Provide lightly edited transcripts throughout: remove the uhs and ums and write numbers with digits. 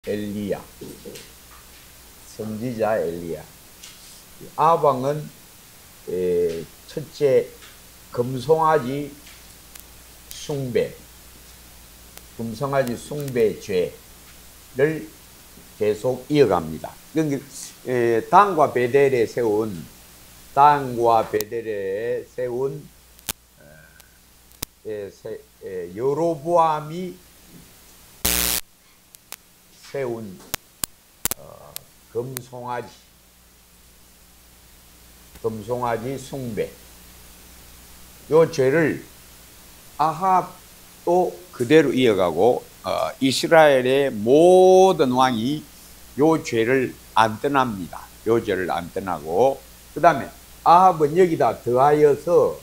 엘리야, 선지자 엘리야. 아합 왕은 첫째 금송아지 숭배, 금송아지 숭배 죄를 계속 이어갑니다. 단과 베델에 세운 여로보암이 세운 금송아지 숭배, 요 죄를 아합도 그대로 이어가고 이스라엘의 모든 왕이 요 죄를 안 떠납니다. 요 죄를 안 떠나고, 그 다음에 아합은 여기다 더하여서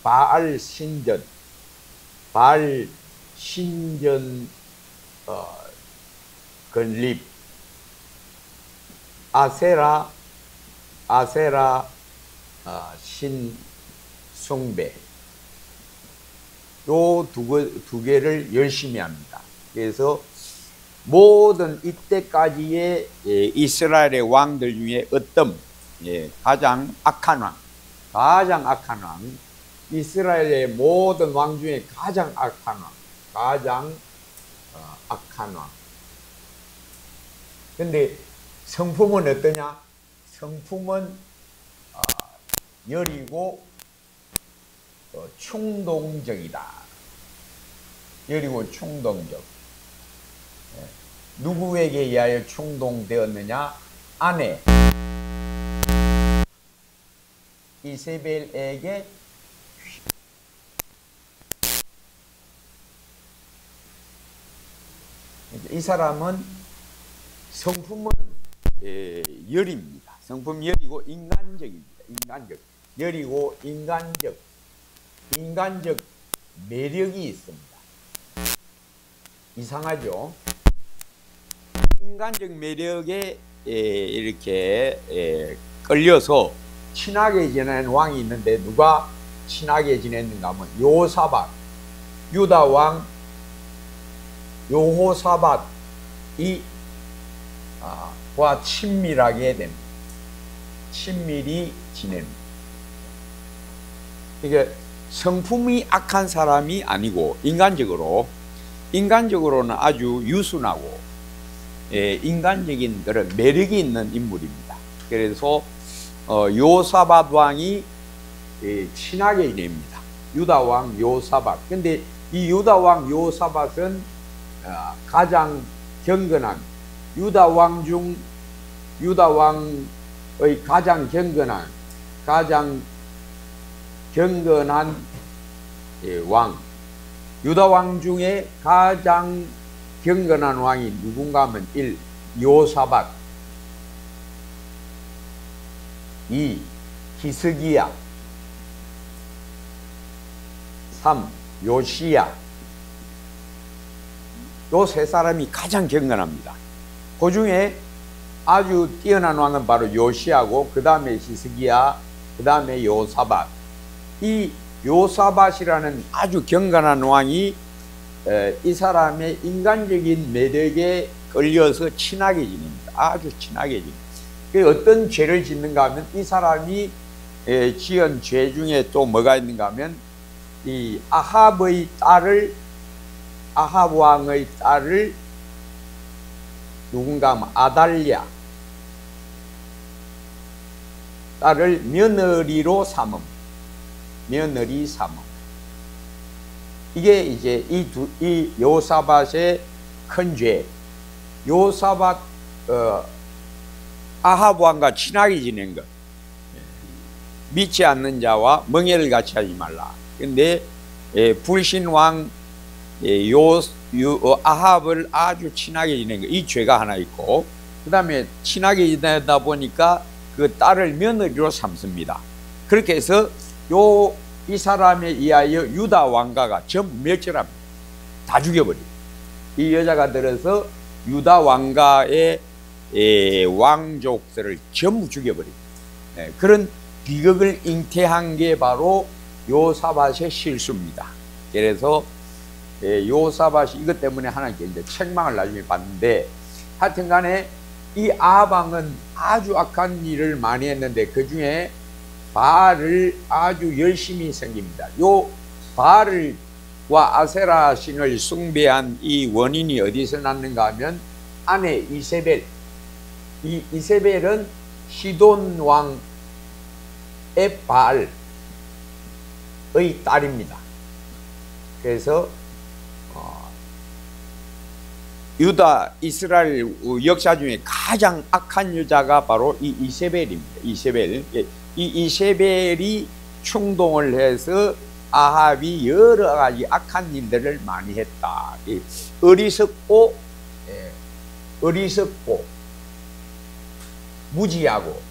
바알 신전 건립, 아세라 신숭배, 요 두 개를 열심히 합니다. 그래서 모든 이때까지의 이스라엘의 왕들 중에 어떤 가장 악한 왕, 이스라엘의 모든 왕 중에 가장 악한 왕. 근데 성품은 어떠냐? 성품은 여리고 충동적이다. 여리고 충동적. 누구에게 의하여 충동되었느냐? 아내 이세벨에게 이 사람은 성품은 열입니다. 성품 열이고 인간적입니다. 열이고 인간적 매력이 있습니다. 이상하죠? 인간적 매력에 이렇게 끌려서 친하게 지내는 왕이 있는데, 누가 친하게 지냈는가 하면 요사밧, 유다 왕 여호사밧이 과 친밀하게 됩니다. 친밀히 지냅니다. 이게 성품이 악한 사람이 아니고 인간적으로는 아주 유순하고 인간적인 그런 매력이 있는 인물입니다. 그래서 요사밧 왕이 친하게 지냅니다. 유다 왕 요사밧. 근데 이 유다 왕 요사밧은 가장 경건한, 유다 왕의 가장 경건한 왕, 유다 왕 중에 가장 경건한 왕이 누군가 하면 1. 요사밧, 2. 히스기야, 3. 요시야. 요 세 사람이 가장 경건합니다. 그 중에 아주 뛰어난 왕은 바로 요시야고, 그 다음에 히스기야, 그 다음에 요사밧. 이 요사밧이라는 아주 경건한 왕이 이 사람의 인간적인 매력에 끌려서 친하게 지냅니다. 아주 친하게 지냅니다. 어떤 죄를 짓는가 하면, 이 사람이 지은 죄 중에 또 뭐가 있는가 하면, 이 아합 왕의 딸을 누군가 하면 아달랴 딸을 며느리로 삼음. 이게 이제 이 요사밧의 큰 죄. 요사밧 아합 왕과 친하게 지낸 것. 믿지 않는 자와 멍에를 같이 하지 말라. 근데 불신 왕 아합을 아주 친하게 지낸 것, 이 죄가 하나 있고, 그 다음에 친하게 지내다 보니까 그 딸을 며느리로 삼습니다. 그렇게 해서 이 사람에 의하여 유다 왕가가 전부 멸절합니다. 다 죽여버립니다. 이 여자가 들어서 유다 왕가의 왕족들을 전부 죽여버립니다. 그런 비극을 잉태한 게 바로 요사밧의 실수입니다. 그래서 요사밭이 이것 때문에 하나님께 이제 책망을 나중에 받는데, 하여튼 간에 이 아합 왕은 아주 악한 일을 많이 했는데 그 중에 바알을 아주 열심히 섬깁니다. 요 바알과 아세라 신을 숭배한 이 원인이 어디서 났는가 하면 아내 이세벨, 이 이세벨은 시돈 왕의 바알의 딸입니다. 그래서 유다 이스라엘 역사 중에 가장 악한 여자가 바로 이 이세벨입니다. 이세벨. 이 이세벨이 충동을 해서 아합이 여러 가지 악한 일들을 많이 했다. 어리석고 무지하고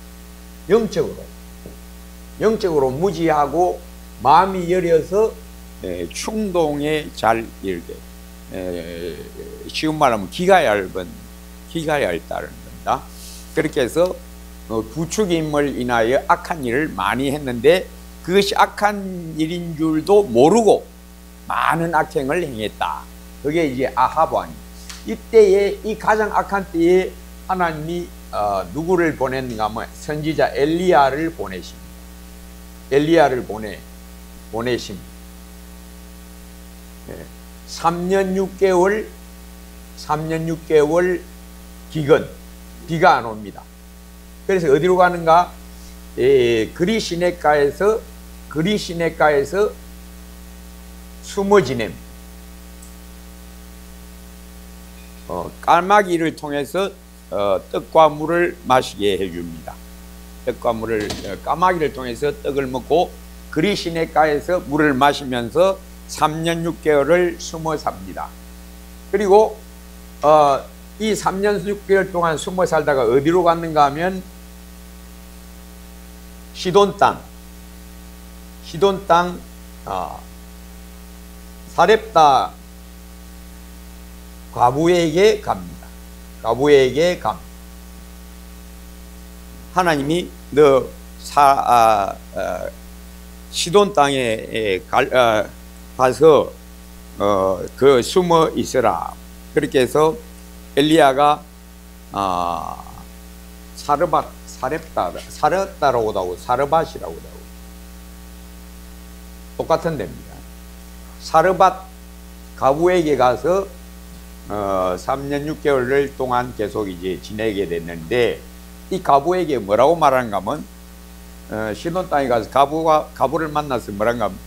영적으로 무지하고 마음이 여려서 충동에 잘 이르게, 쉬운 말하면 기가 얇다는 겁니다. 그렇게 해서 부추김을 인하여 악한 일을 많이 했는데 그것이 악한 일인 줄도 모르고 많은 악행을 행했다. 그게 이제 아합 왕이. 이때에, 이 가장 악한 때에 하나님이 누구를 보냈는가 하면 선지자 엘리야를 보내십니다. 엘리야를 보내십니다. 3년 6개월 기근, 비가 안 옵니다. 그래서 어디로 가는가? 그리 시냇가에서 숨어 지냅니다. 까마귀를 통해서 떡과 물을 마시게 해줍니다. 까마귀를 통해서 떡을 먹고 그리 시냇가에서 물을 마시면서 3년 6개월을 숨어 삽니다. 그리고 이 3년 6개월 동안 숨어 살다가 어디로 갔는가 하면 시돈 땅 사렙다 과부에게 갑니다. 하나님이 너 시돈 땅에 가서 그 숨어 있으라. 그렇게 해서 엘리야가 사렙다라고도 하고 사르밧이라고도 하고 똑같은 데입니다. 사르밧 가부에게 가서 3년 6개월 동안 계속 이제 지내게 됐는데, 이 가부에게 뭐라고 말하는가 하면 시돈 땅에 가서 가부를 만나서 뭐라는가 하면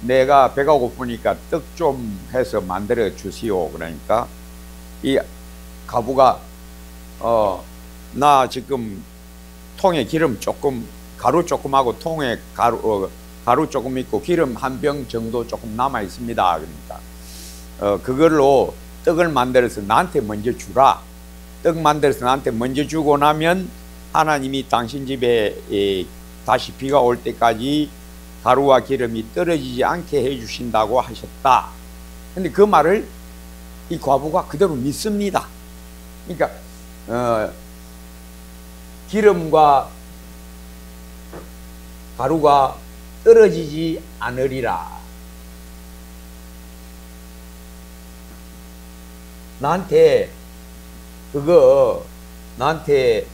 내가 배가 고프니까 떡 좀 해서 만들어 주시오. 그러니까 이 가부가 나 지금 통에 기름 조금, 가루 조금 하고 통에 가루 조금 있고 기름 한 병 정도 조금 남아 있습니다. 그러니까 그걸로 떡을 만들어서 나한테 먼저 주라. 떡 만들어서 나한테 먼저 주고 나면 하나님이 당신 집에 다시 비가 올 때까지 가루와 기름이 떨어지지 않게 해주신다고 하셨다. 근데 그 말을 이 과부가 그대로 믿습니다. 그러니까 기름과 가루가 떨어지지 않으리라. 나한테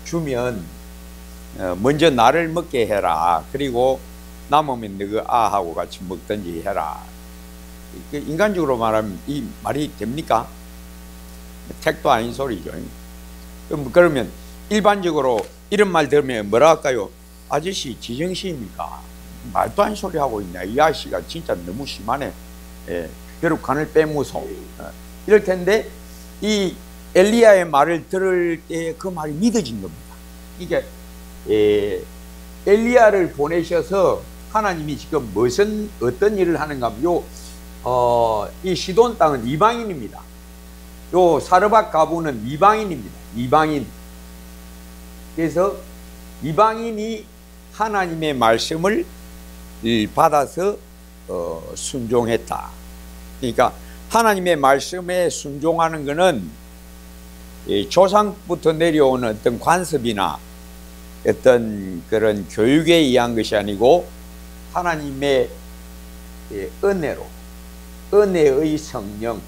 주면 먼저 나를 먹게 해라. 그리고 남으면 너가 아하고 같이 먹든지 해라. 인간적으로 말하면 이 말이 됩니까? 택도 아닌 소리죠. 그러면 일반적으로 이런 말 들으면 뭐라 할까요? 아저씨 지정신입니까? 말도 안 소리 하고 있네. 이 아저씨가 진짜 너무 심하네. 결국 간을 빼무소. 이럴 텐데 이 엘리야의 말을 들을 때 그 말이 믿어진 겁니다. 이게 엘리야를 보내셔서 하나님이 지금 어떤 일을 하는가 하면 이 시돈 땅은 이방인입니다. 요 사르밧 가부는 이방인입니다. 이방인. 그래서 이방인이 하나님의 말씀을 받아서 순종했다. 그러니까 하나님의 말씀에 순종하는 것은 조상부터 내려오는 어떤 관습이나 어떤 그런 교육에 의한 것이 아니고 하나님의 은혜의 성령,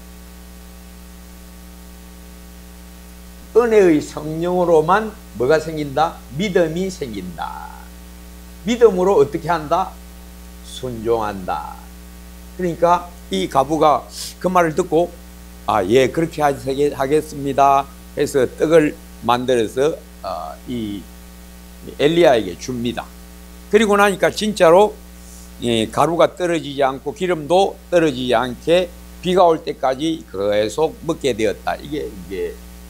은혜의 성령으로만 뭐가 생긴다? 믿음이 생긴다. 믿음으로 어떻게 한다? 순종한다. 그러니까 이 과부가 그 말을 듣고 예, 그렇게 하겠습니다 해서 떡을 만들어서 이 엘리야에게 줍니다. 그리고 나니까 진짜로 가루가 떨어지지 않고 기름도 떨어지지 않게 비가 올 때까지 계속 먹게 되었다. 이게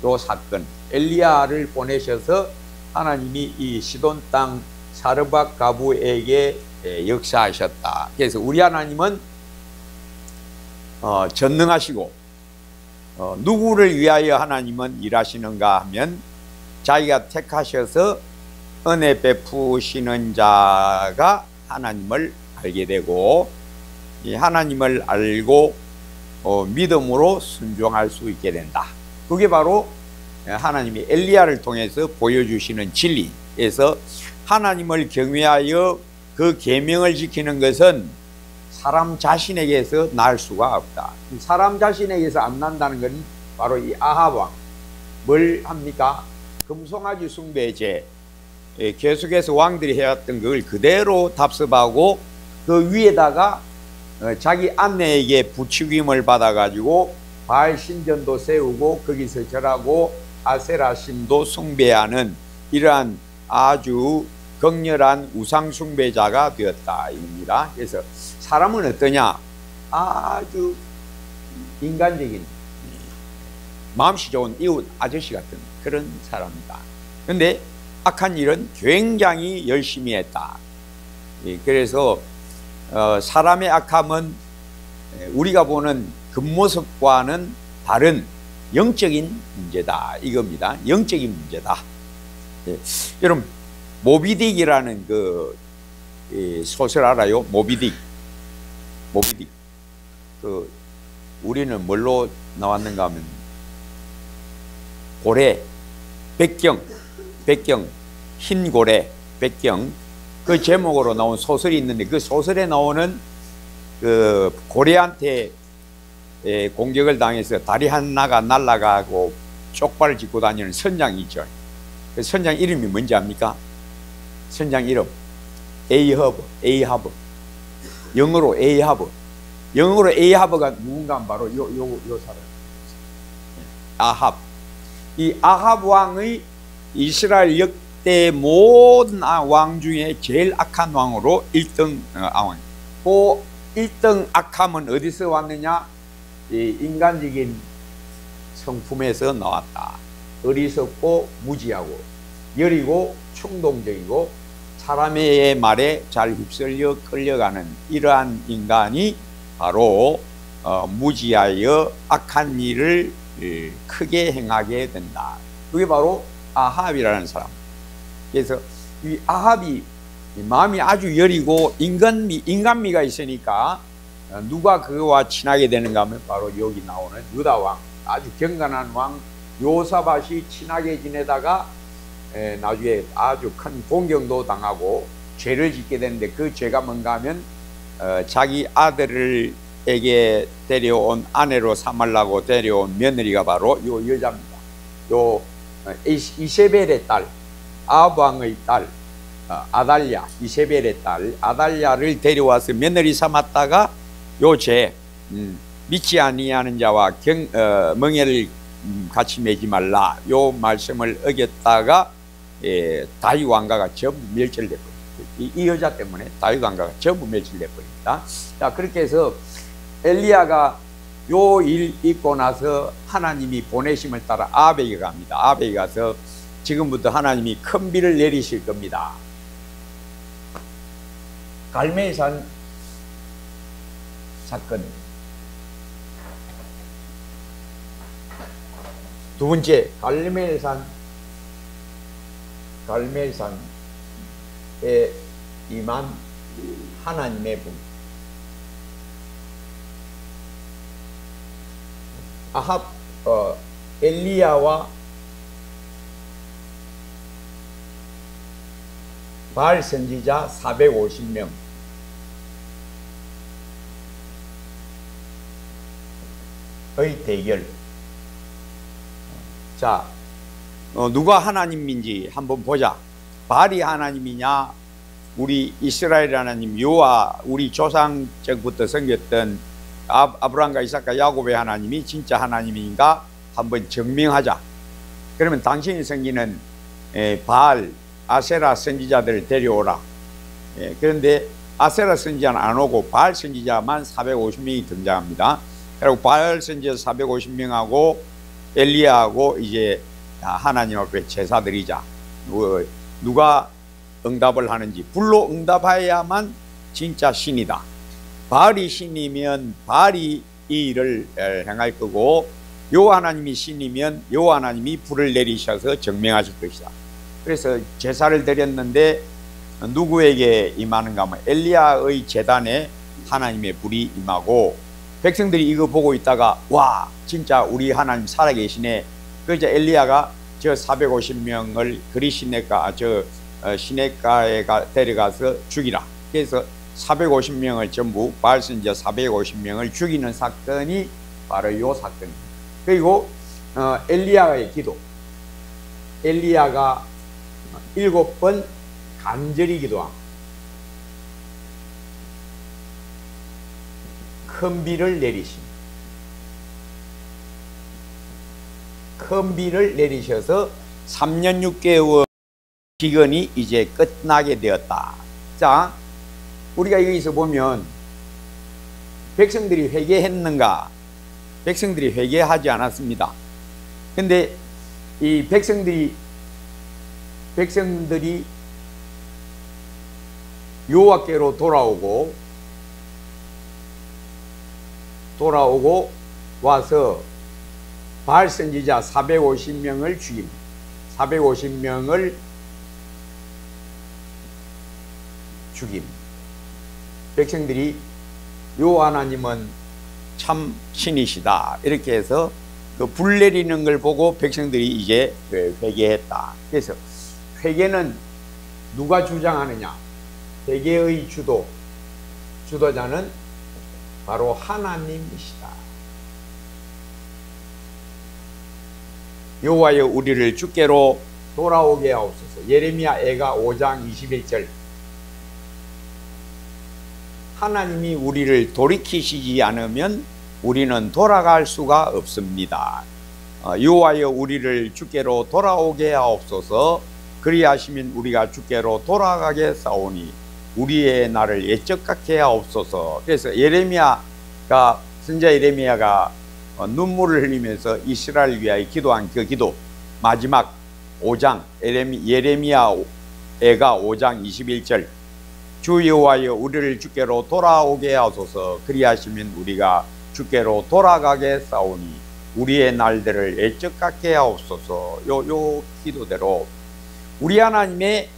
요 사건, 엘리야를 보내셔서 하나님이 이 시돈 땅 사르밧 과부에게 역사하셨다. 그래서 우리 하나님은 전능하시고 누구를 위하여 하나님은 일하시는가 하면 자기가 택하셔서 은혜 베푸시는 자가 하나님을 알게 되고 이 하나님을 알고 믿음으로 순종할 수 있게 된다. 그게 바로 하나님이 엘리야를 통해서 보여주시는 진리에서 하나님을 경외하여 그 계명을 지키는 것은 사람 자신에게서 날 수가 없다. 사람 자신에게서 안 난다는 건 바로 이 아합 왕. 뭘 합니까? 금송아지 숭배제, 계속해서 왕들이 해왔던 그걸 그대로 답습하고 그 위에다가 자기 아내에게 부추김을 받아가지고 바알 신전도 세우고 거기서 절하고 아세라 신도 숭배하는 이러한 아주 극렬한 우상 숭배자가 되었다 입니다. 그래서 사람은 어떠냐? 아주 인간적인 마음씨 좋은 이웃 아저씨 같은 그런 사람이다. 그런데 악한 일은 굉장히 열심히 했다. 그래서 사람의 악함은 우리가 보는 겉모습과는 다른 영적인 문제다 이겁니다. 영적인 문제다. 여러분 모비딕이라는 그 소설 알아요? 모비딕. 그 우리는 뭘로 나왔는가 하면 고래, 백경, 흰 고래, 백경, 그 제목으로 나온 소설이 있는데 그 소설에 나오는 그 고래한테 공격을 당해서 다리 하나가 날아가고 쪽발을 짚고 다니는 선장이 있죠. 그 선장 이름이 뭔지 압니까? 선장 이름 에이하브. 영어로 에이하브가 누군가 하면 바로 요 사람 아합. 이 아합 왕의 이스라엘 역대 모든 왕 중에 제일 악한 왕으로 1등 왕. 그 1등 악함은 어디서 왔느냐? 이 인간적인 성품에서 나왔다. 어리석고 무지하고 여리고 충동적이고 사람의 말에 잘 휩쓸려 끌려가는 이러한 인간이 바로 무지하여 악한 일을 크게 행하게 된다. 그게 바로 아합이라는 사람. 그래서 이 아합이 마음이 아주 여리고 인간미가 있으니까 누가 그와 친하게 되는가 하면 바로 여기 나오는 유다 왕, 아주 경건한 왕 요사밧이 친하게 지내다가 나중에 아주 큰 공경도 당하고 죄를 짓게 되는데 그 죄가 뭔가 하면 자기 아들에게 데려온 아내로 삼으려고 데려온 며느리가 바로 요 여자입니다. 요 이세벨의 딸, 아합 왕의 딸 아달랴, 이세벨의 딸 아달랴를 데려와서 며느리 삼았다가 요 죄 믿지 아니하는 자와盟예를 같이 맺지 말라 요 말씀을 어겼다가 다윗 왕가가 전부 멸절됐거든요. 이 여자 때문에 다윗 왕가가 전부 멸절됐거든요. 자, 그렇게 해서 엘리야가 요 일 있고 나서 하나님이 보내심을 따라 아합에게 갑니다. 아합에게 가서 지금부터 하나님이 큰 비를 내리실 겁니다. 갈멜산 사건. 두 번째, 갈멜산에 임한 하나님의 분. 아합, 엘리야와 바알 선지자 450명. 대결. 자, 누가 하나님인지 한번 보자. 바알이 하나님이냐, 우리 이스라엘 하나님 여호와, 우리 조상 때부터 섬겼던 아브라함과 이삭과 야곱의 하나님이 진짜 하나님인가 한번 증명하자. 그러면 당신이 섬기는 바알, 아세라 선지자들을 데려오라. 그런데 아세라 선지자는 안 오고 바알 선지자만 450명이 등장합니다. 그리고 바알 선지자 450명하고 엘리야하고 이제 하나님 앞에 제사 드리자. 누가 응답을 하는지, 불로 응답해야만 진짜 신이다. 바알이 신이면 바알이 이 일을 행할 거고, 여호와 하나님이 신이면 여호와 하나님이 불을 내리셔서 증명하실 것이다. 그래서 제사를 드렸는데 누구에게 임하는가 하면 엘리야의 제단에 하나님의 불이 임하고, 백성들이 이거 보고 있다가 와, 진짜 우리 하나님 살아계시네. 그래서 엘리야가 저 450명을 그리 시내가 시내가에 데려가서 죽이라. 그래서 450명을 전부 바알 선지자 450명을 죽이는 사건이 바로 이 사건입니다. 그리고 엘리야의 기도. 엘리야가 7번 간절히 기도함. 큰 비를 내리심. 큰 비를 내리셔서 3년 6개월 기근이 이제 끝나게 되었다. 자, 우리가 여기서 보면 백성들이 회개했는가? 백성들이 회개하지 않았습니다. 근데 이 백성들이 여호와께로 돌아오고 와서 바알 선지자 450명을 죽입니다. 450명을 죽입니다. 백성들이 여호와 하나님은 참 신이시다 이렇게 해서 그 불 내리는 걸 보고 백성들이 이제 회개했다. 그래서 회개는 누가 주장하느냐? 회개의 주도자는 바로 하나님이시다. 여호와여 우리를 주께로 돌아오게 하옵소서. 예레미야 애가 5장 21절. 하나님이 우리를 돌이키시지 않으면 우리는 돌아갈 수가 없습니다. 여호와여 우리를 주께로 돌아오게 하옵소서. 그리하시면 우리가 주께로 돌아가게 싸우니 우리의 날을 예적같게 하옵소서. 그래서 선지자 예레미야가 눈물을 흘리면서 이스라엘 위하여 기도한 그 기도, 마지막 5장 예레미야 애가 5장 21절. 주 여호와여 우리를 주께로 돌아오게 하소서. 그리하시면 우리가 주께로 돌아가게 싸우니 우리의 날들을 애적같게 하옵소서. 요 기도대로 우리 하나님의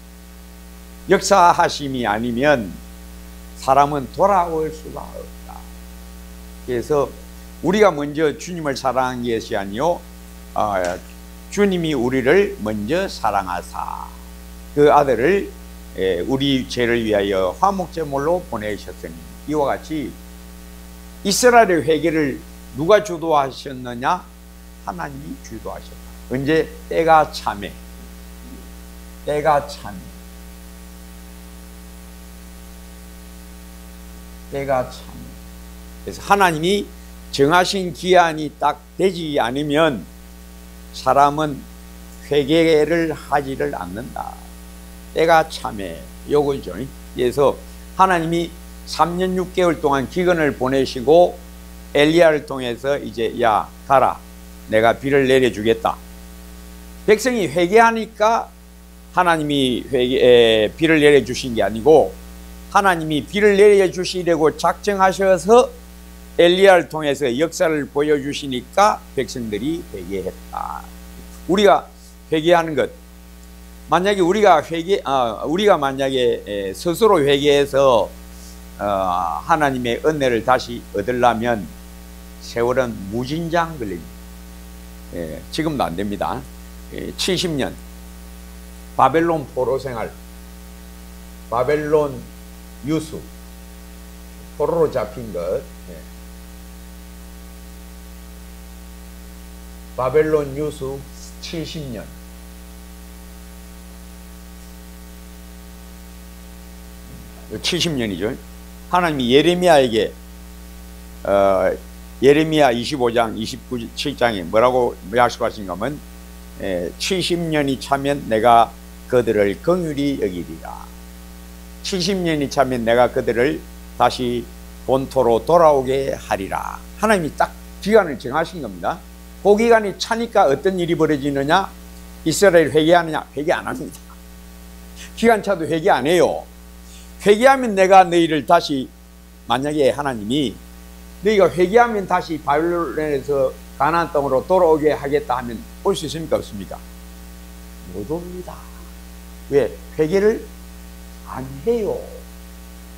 역사하심이 아니면 사람은 돌아올 수가 없다. 그래서 우리가 먼저 주님을 사랑한 것이 아니요, 주님이 우리를 먼저 사랑하사 그 아들을 우리 죄를 위하여 화목제물로 보내셨으니, 이와 같이 이스라엘의 회개를 누가 주도하셨느냐? 하나님이 주도하셨다. 언제? 때가 참에. 그래서 하나님이 정하신 기한이 딱 되지 않으면 사람은 회개를 하지를 않는다. 때가 참에 요거죠. 그래서 하나님이 3년 6개월 동안 기근을 보내시고 엘리야를 통해서 이제 야 가라, 내가 비를 내려주겠다. 백성이 회개하니까 하나님이 비를 내려주신 게 아니고 하나님이 비를 내려주시려고 작정하셔서 엘리야를 통해서 역사를 보여주시니까 백성들이 회개했다. 우리가 회개하는 것, 만약에 우리가 만약에 스스로 회개해서 하나님의 은혜를 다시 얻으려면 세월은 무진장 걸립니다. 지금도 안 됩니다. 70년 바벨론 포로 생활, 바벨론 유수, 포로로 잡힌 것, 바벨론 유수 70년. 음, 70년이죠. 하나님이 예레미야에게 예레미야 25장 27장에 뭐라고 약속하신가 하면 70년이 차면 내가 그들을 긍휼히 여기리라. 70년이 차면 내가 그들을 다시 본토로 돌아오게 하리라. 하나님이 딱 기간을 정하신 겁니다. 그 기간이 차니까 어떤 일이 벌어지느냐? 이스라엘 회개하느냐? 회개 안 합니다. 기간 차도 회개 안 해요. 회개하면 내가 너희를 다시, 만약에 하나님이 너희가 회개하면 다시 바벨론에서 가나안 땅으로 돌아오게 하겠다 하면 올 수 있습니까? 없습니까? 못 옵니다. 왜? 회개를 안 해요.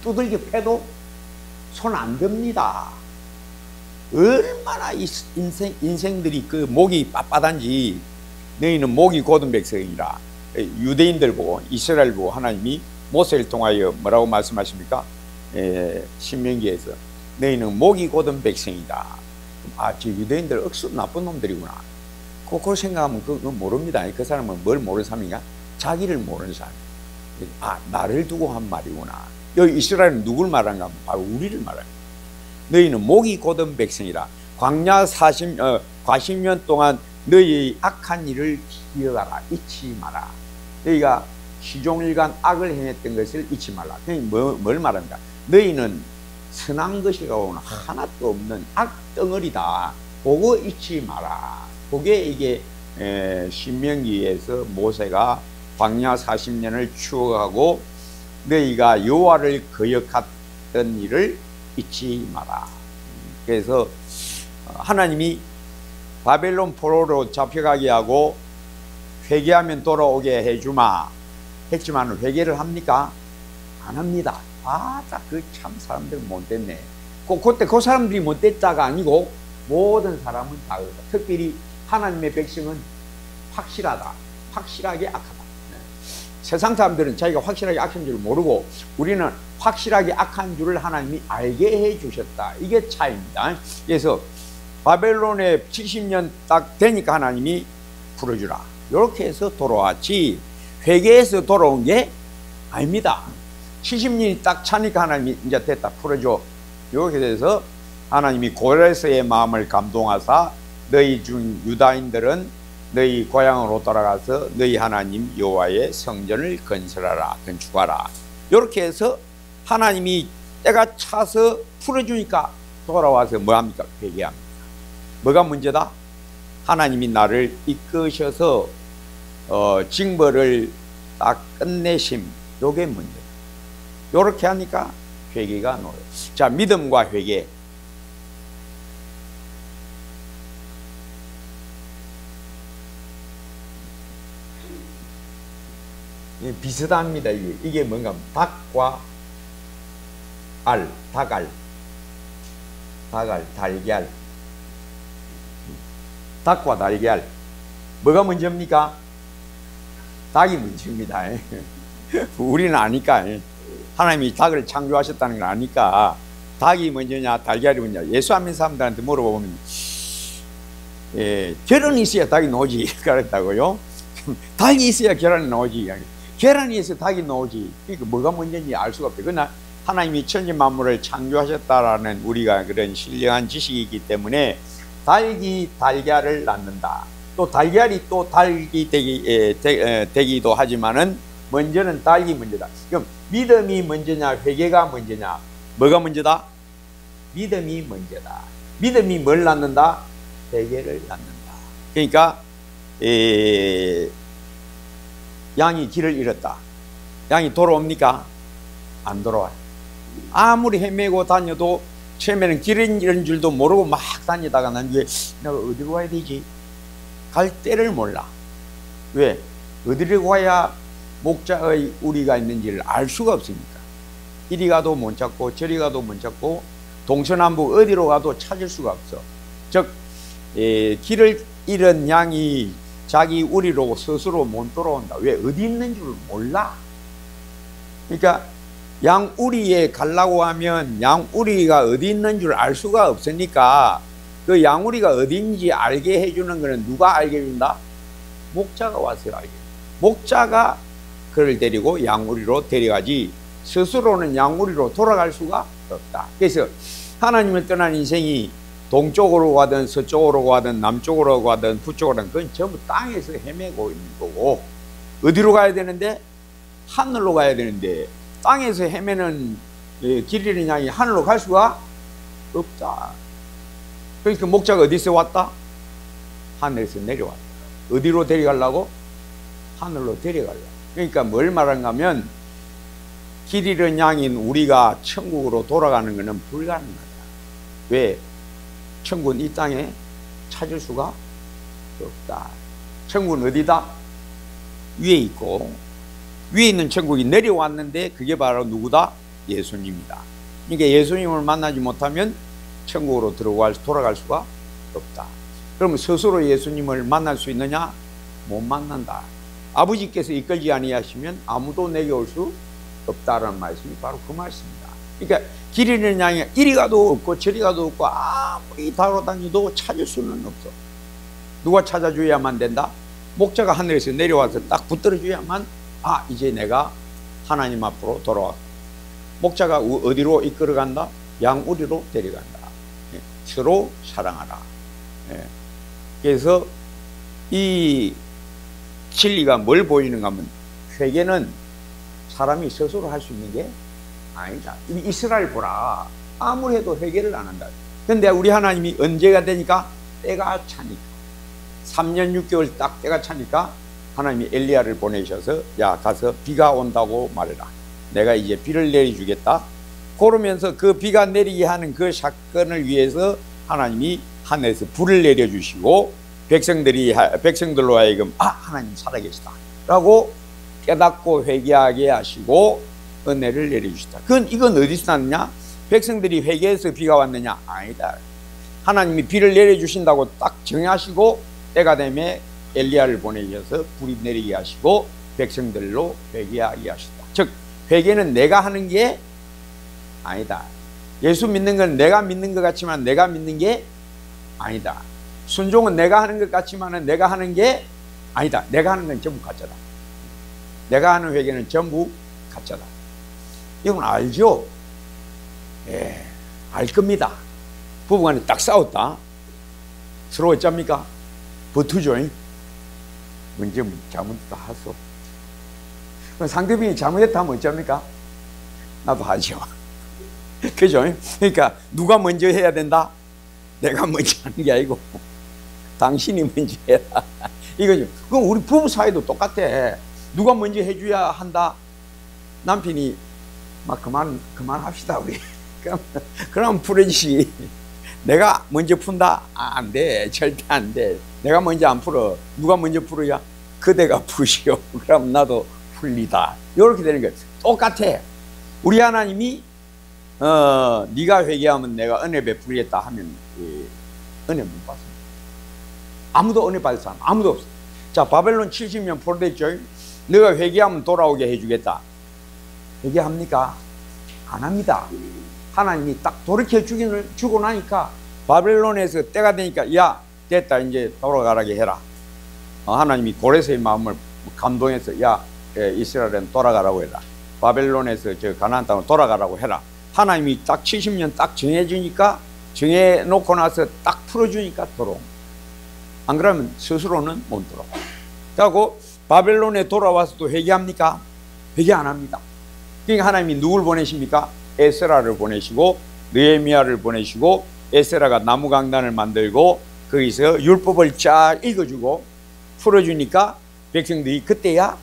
두들겨 패도 손 안 듭니다. 얼마나 인생들이 그 목이 빳빳한지. 너희는 목이 곧은 백성이라. 유대인들 보고, 이스라엘 보고 하나님이 모세를 통하여 뭐라고 말씀하십니까? 신명기에서 너희는 목이 곧은 백성이다. 아, 저 유대인들 억수 나쁜 놈들이구나. 그거 생각하면 그거 모릅니다. 그 사람은 뭘 모르는 사람인가? 자기를 모르는 사람. 아, 나를 두고 한 말이구나. 여기 이스라엘은 누굴 말한가? 바로 우리를 말합니다. 너희는 목이 곧은 백성이라. 광야 40년 동안 너희의 악한 일을 기억하라. 잊지 마라. 너희가 시종일관 악을 행했던 것을 잊지 말라. 뭘 말합니까? 너희는 선한 것이 가오나 하나도 없는 악덩어리다. 그거 잊지 마라. 그게 이게 신명기에서 모세가 광야 40년을 추억하고 너희가 여호와를 거역했던 일을 잊지 마라. 그래서 하나님이 바벨론 포로로 잡혀가게 하고 회개하면 돌아오게 해주마 했지만 회개를 합니까? 안 합니다. 맞아, 그 참 사람들 못됐네. 그때 그 사람들이 못됐다가 아니고 모든 사람은 다 그렇다. 특별히 하나님의 백성은 확실하다. 확실하게 악하다. 세상 사람들은 자기가 확실하게 악한 줄 모르고 우리는 확실하게 악한 줄을 하나님이 알게 해 주셨다. 이게 차이입니다. 그래서 바벨론에 70년 딱 되니까 하나님이 풀어주라. 이렇게 해서 돌아왔지 회개해서 돌아온 게 아닙니다. 70년이 딱 차니까 하나님이 이제 됐다, 풀어줘. 이렇게 돼서 하나님이 고레스의 마음을 감동하사 너희 중 유다인들은 너희 고향으로 돌아가서 너희 하나님 여호와의 성전을 건축하라. 이렇게 해서 하나님이 때가 차서 풀어주니까 돌아와서 뭐합니까? 회개합니다. 뭐가 문제다? 하나님이 나를 이끄셔서 징벌을 딱 끝내심. 요게 문제다. 요렇게 하니까 회개가 나와요. 자, 믿음과 회개. 비슷합니다. 이게 뭔가 닭과 알, 달걀. 닭과 달걀. 뭐가 먼저입니까? 닭이 먼저입니다. 우리는 아니까. 하나님이 닭을 창조하셨다는 걸 아니까 닭이 먼저냐 달걀이 먼저냐. 예수 안 믿는 사람들한테 물어보면 계란이 있어야 닭이 나오지 그랬다고요. 닭이 있어야 계란이 나오지. 계란이 있어야 닭이 나오지. 그러니까 뭐가 먼저인지 알 수가 없어요. 그러나 하나님이 천지 만물을 창조하셨다라는 우리가 그런 신령한 지식이기 때문에 닭이 달걀을 낳는다. 또 달걀이 또 닭이 되기도 하지만은 먼저는 닭이 먼저다. 그럼 믿음이 먼저냐 회개가 먼저냐? 뭐가 먼저다? 믿음이 먼저다. 믿음이 뭘 낳는다? 회개를 낳는다. 그러니까 양이 길을 잃었다. 양이 돌아옵니까? 안 돌아와요. 아무리 헤매고 다녀도 처음에는 길을 잃은 줄도 모르고 막 다니다가 나중에 내가 어디로 가야 되지? 갈 데를 몰라. 왜? 어디로 가야 목자의 우리가 있는지를 알 수가 없으니까. 이리 가도 못 찾고 저리 가도 못 찾고 동서남북 어디로 가도 찾을 수가 없어. 즉 길을 잃은 양이 자기 우리로 스스로 못 돌아온다. 왜? 어디 있는 줄 몰라. 그러니까 양 우리에 가려고 하면 양 우리가 어디 있는 줄 알 수가 없으니까 그 양우리가 어딘지 알게 해주는 것은 누가 알게 해준다? 목자가 와서 알게. 목자가 그를 데리고 양우리로 데려가지 스스로는 양우리로 돌아갈 수가 없다. 그래서 하나님을 떠난 인생이 동쪽으로 가든 서쪽으로 가든 남쪽으로 가든 북쪽으로 가든 그건 전부 땅에서 헤매고 있는 거고, 어디로 가야 되는데? 하늘로 가야 되는데 땅에서 헤매는 길 잃은 양이 하늘로 갈 수가 없다. 그러니까 목자가 어디서 왔다? 하늘에서 내려왔다. 어디로 데려가려고? 하늘로 데려가려고. 그러니까 뭘 말하는가 하면 길 잃은 양인 우리가 천국으로 돌아가는 것은 불가능하다. 왜? 천국은 이 땅에 찾을 수가 없다. 천국은 어디다? 위에 있고, 위에 있는 천국이 내려왔는데 그게 바로 누구다? 예수님이다. 그러니까 예수님을 만나지 못하면 천국으로 돌아갈 수가 없다. 그러면 스스로 예수님을 만날 수 있느냐? 못 만난다. 아버지께서 이끌지 아니하시면 아무도 내게 올 수 없다라는 말씀이 바로 그 말씀입니다. 그러니까 길 잃는 양이 이리 가도 없고 저리 가도 없고 아무리 다뤄다녀도 찾을 수는 없어. 누가 찾아줘야만 된다? 목자가 하늘에서 내려와서 딱 붙들어줘야만, 아, 이제 내가 하나님 앞으로 돌아왔다. 목자가 어디로 이끌어간다? 양우리로 데려간다. 서로 사랑하라. 그래서 이 진리가 뭘 보이는가 하면, 회개는 사람이 스스로 할 수 있는 게 아니다. 이스라엘 보라. 아무리 해도 회개를 안 한다. 근데 우리 하나님이 언제가 되니까? 때가 차니까. 3년 6개월 딱 때가 차니까 하나님이 엘리야를 보내셔서, 야, 가서 비가 온다고 말해라. 내가 이제 비를 내려주겠다. 그러면서 그 비가 내리게 하는 그 사건을 위해서 하나님이 하늘에서 불을 내려주시고 백성들로 하여금, 아, 하나님 살아계시다 라고 깨닫고 회개하게 하시고 은혜를 내려주시다. 이건 어디서 났느냐? 백성들이 회개해서 비가 왔느냐? 아니다. 하나님이 비를 내려주신다고 딱 정하시고 때가 되면 엘리야를 보내셔서 불이 내리게 하시고 백성들로 회개하게 하시다. 즉 회개는 내가 하는 게 아니다. 예수 믿는 건 내가 믿는 것 같지만 내가 믿는 게 아니다. 순종은 내가 하는 것 같지만 내가 하는 게 아니다. 내가 하는 건 전부 가짜다. 내가 하는 회개는 전부 가짜다. 이건 알죠? 예, 알 겁니다. 부부간에 딱 싸웠다. 서로 어쩝니까? 버투죠. 먼저 잘못했다 하소. 상대방이 잘못했다 하면 어쩝니까? 나도 하죠. 그죠? 그러니까 누가 먼저 해야 된다? 내가 먼저 하는 게 아니고 당신이 먼저 해라. 이거죠. 그럼 우리 부부 사이도 똑같아. 누가 먼저 해줘야 한다? 남편이 막 그만합시다 우리. 그럼 풀어지지. 내가 먼저 푼다? 안 돼. 절대 안 돼. 내가 먼저 안 풀어. 누가 먼저 풀어야? 그대가 푸시오. 그럼 나도 풀리다. 이렇게 되는 거예요. 똑같아. 우리 하나님이 네가 회개하면 내가 은혜 베풀겠다 하면 은혜 못 받습니다. 아무도 은혜 받을 사람 아무도 없어. 자, 바벨론 70년 포로됐죠. 너가 회개하면 돌아오게 해주겠다. 회개합니까? 안 합니다. 하나님이 딱 돌이켜주고 나니까 바벨론에서 때가 되니까, 야, 됐다, 이제 돌아가라게 해라. 하나님이 고레스의 마음을 감동해서, 야, 이스라엘은 돌아가라고 해라. 바벨론에서 저 가나안 땅으로 돌아가라고 해라. 하나님이 딱 70년 딱 정해주니까, 정해놓고 나서 딱 풀어주니까 돌아온. 안 그러면 스스로는 못 돌아와. 그리고 바벨론에 돌아와서도 회개합니까? 회개 안 합니다. 그러니까 하나님이 누굴 보내십니까? 에스라를 보내시고 느헤미야를 보내시고, 에스라가 나무 강단을 만들고 거기서 율법을 쫙 읽어주고 풀어주니까 백성들이 그때야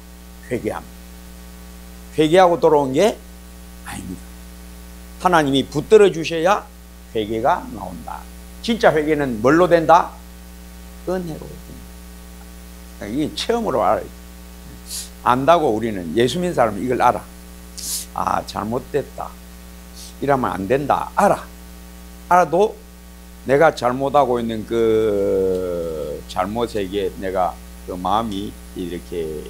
회개합니다. 회개하고 돌아온 게 아닙니다. 하나님이 붙들어 주셔야 회개가 나온다. 진짜 회개는 뭘로 된다? 은혜로 됩니다. 이게 체험으로 알아요. 안다고 우리는 예수 믿는 사람은 이걸 알아. 아, 잘못됐다. 이러면 안 된다. 알아도 내가 잘못하고 있는 그 잘못에게 내가 그 마음이 이렇게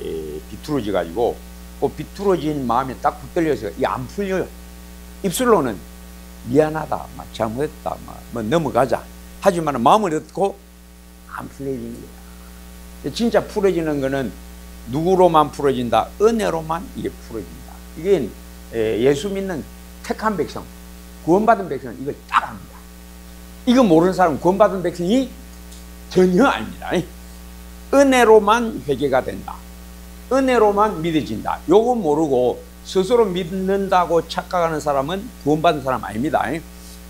비뚤어져 가지고 그 비뚤어진 마음이 딱 붙들려서 이 안 풀려요. 입술로는 미안하다, 막 잘못했다, 막 뭐 넘어가자. 하지만 마음을 얻고 안 풀어지는 거야. 진짜 풀어지는 거는 누구로만 풀어진다? 은혜로만 이게 풀어진다. 이게 예수 믿는 택한 백성, 구원받은 백성은 이걸 딱 압니다. 이거 모르는 사람은 구원받은 백성이 전혀 아닙니다. 은혜로만 회개가 된다. 은혜로만 믿어진다. 요거 모르고 스스로 믿는다고 착각하는 사람은 구원받은 사람 아닙니다.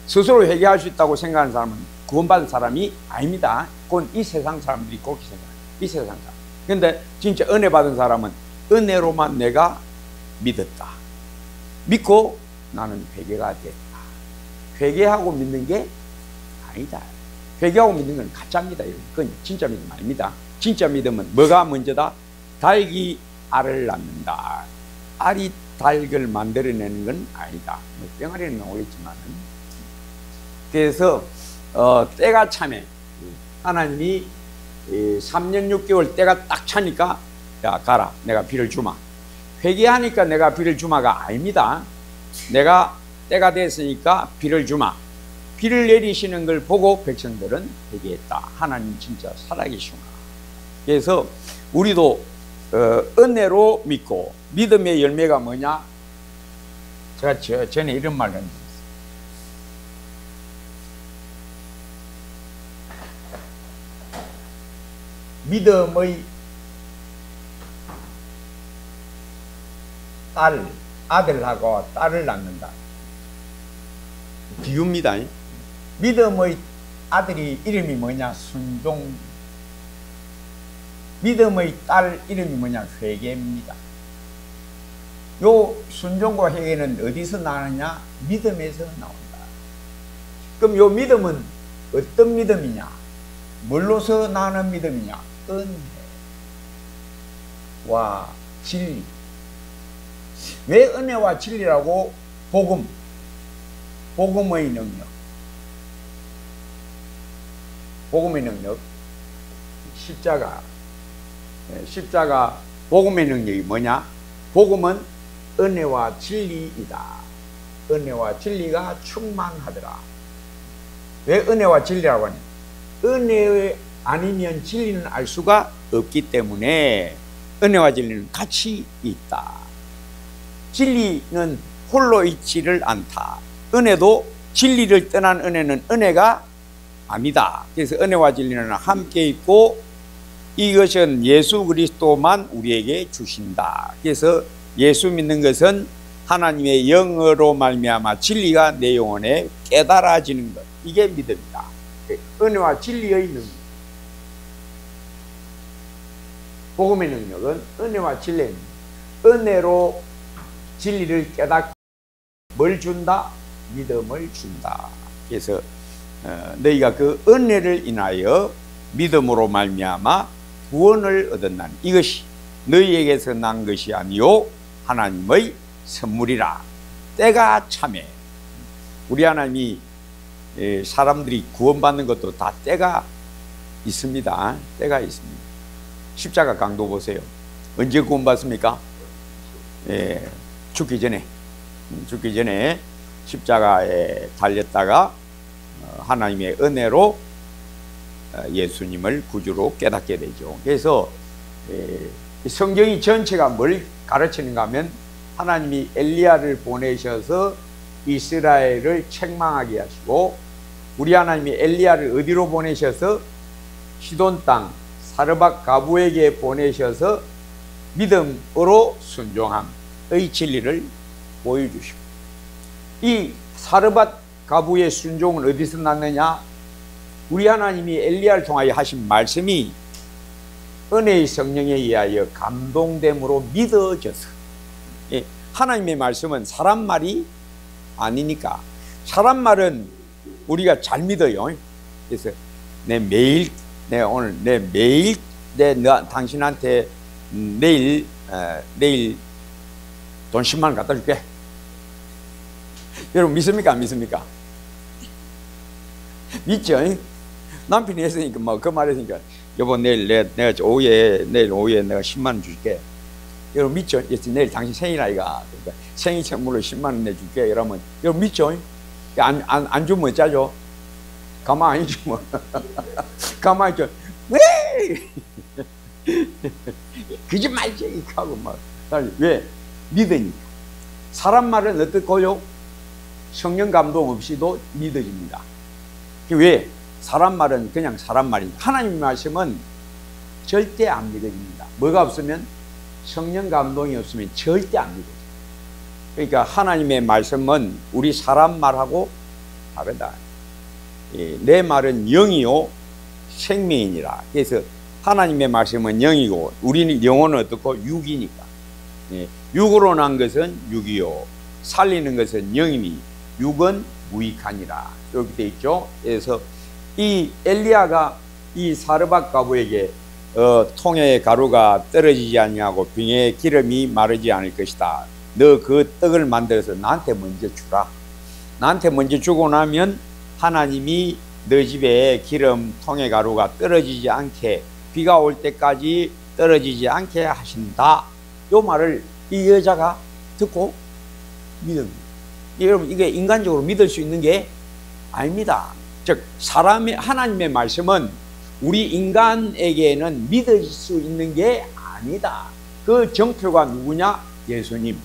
스스로 회개할 수 있다고 생각하는 사람은 구원받은 사람이 아닙니다. 그건 이 세상 사람들이 그렇게 생각해요. 이 세상 사람. 근데 진짜 은혜 받은 사람은 은혜로만 내가 믿었다. 믿고 나는 회개가 됐다. 회개하고 믿는 게 아니다. 회개하고 믿는 건 가짜입니다. 그건 진짜 믿음 아닙니다. 진짜 믿음은 뭐가 먼저다? 닭이 알을 낳는다. 알이 닭을 만들어내는 건 아니다. 병아리는 나오겠지만. 그래서 때가 차면 하나님이 3년 6개월 때가 딱 차니까 야 가라 내가 비를 주마. 회개하니까 내가 비를 주마가 아닙니다. 내가 때가 됐으니까 비를 주마. 비를 내리시는 걸 보고 백성들은 회개했다. 하나님 진짜 살아계시구나. 그래서 우리도 은혜로 믿고 믿음의 열매가 뭐냐? 제가 전에 이런 말을 했는데 믿음의 아들하고 딸을 낳는다. 비유입니다. 믿음의 아들이 이름이 뭐냐? 순종. 믿음의 딸 이름이 뭐냐? 회개입니다. 요 순종과 회개는 어디서 나느냐? 믿음에서 나온다. 그럼 요 믿음은 어떤 믿음이냐? 뭘로서 나는 믿음이냐? 은혜와 진리. 왜 은혜와 진리라고? 복음의 능력. 복음의 능력. 십자가 복음의 능력이 뭐냐? 복음은 은혜와 진리이다. 은혜와 진리가 충만하더라. 왜 은혜와 진리라고 하냐? 은혜 아니면 진리는 알 수가 없기 때문에 은혜와 진리는 같이 있다. 진리는 홀로 있지를 않다. 은혜도 진리를 떠난 은혜는 은혜가 아니다. 그래서 은혜와 진리는 함께 있고 이것은 예수 그리스도만 우리에게 주신다. 그래서 예수 믿는 것은 하나님의 영으로 말미암아 진리가 내 영혼에 깨달아지는 것. 이게 믿음이다. 은혜와 진리의 능력. 복음의 능력은 은혜와 진리의 능력. 은혜로 진리를 깨닫고 뭘 준다? 믿음을 준다. 그래서 너희가 그 은혜를 인하여 믿음으로 말미암아 구원을 얻었나니 이것이 너희에게서 난 것이 아니요 하나님의 선물이라. 때가 참에 우리 하나님이 사람들이 구원받는 것도 다 때가 있습니다. 때가 있습니다. 십자가 강도 보세요. 언제 구원받습니까? 죽기 전에 십자가에 달렸다가 하나님의 은혜로 예수님을 구주로 깨닫게 되죠. 그래서 성경이 전체가 뭘 가르치는가 하면 하나님이 엘리야를 보내셔서 이스라엘을 책망하게 하시고 우리 하나님이 엘리야를 어디로 보내셔서 시돈 땅 사르밧 가부에게 보내셔서 믿음으로 순종함의 진리를 보여주시고 이 사르밧 가부의 순종은 어디서 났느냐? 우리 하나님이 엘리야를 통하여 하신 말씀이 은혜의 성령에 의하여 감동됨으로 믿어져서 하나님의 말씀은 사람 말이 아니니까 사람 말은 우리가 잘 믿어요. 그래서 내가 당신한테 내일 돈 10만 원 갖다 줄게. 여러분 믿습니까? 안 믿습니까? 믿죠? 남편이 했으니까 뭐 그 말했으니까 여보 내일 내가 내일 오후에 내가 10만 원 줄게. 여러분 믿죠? 내일 당신 생일 아이가 그러니까 생일 선물로 10만 원 내줄게. 이러면 여러분 믿죠? 안 주면 짜죠? 가만히 있지 뭐. 가만히 있죠. 왜? 거짓말쟁이 하고 막. 왜? 믿으니까. 사람 말은 어떻고요? 성령 감동 없이도 믿어집니다. 왜? 사람 말은 그냥 사람 말입니다. 하나님의 말씀은 절대 안 믿어집니다. 뭐가 없으면? 성령 감동이 없으면 절대 안 믿어져요. 그러니까 하나님의 말씀은 우리 사람 말하고 다르다. 내 말은 영이요 생명이니라. 그래서 하나님의 말씀은 영이고 우리는 영혼은 어떻고? 육이니까. 육으로 난 것은 육이요 살리는 것은 영이니 육은 무익하니라. 이렇게 되어 있죠. 그래서 이 엘리야가 이 사르밧 가부에게 통에 가루가 떨어지지 아니하고 빙에 기름이 마르지 않을 것이다. 너 그 떡을 만들어서 나한테 먼저 주라. 나한테 먼저 주고 나면 하나님이 너 집에 기름 통에 가루가 떨어지지 않게 비가 올 때까지 떨어지지 않게 하신다. 요 말을 이 여자가 듣고 믿습니다. 여러분, 이게 인간적으로 믿을 수 있는 게 아닙니다. 즉 하나님의 말씀은 우리 인간에게는 믿을 수 있는 게 아니다. 그 정표가 누구냐? 예수님.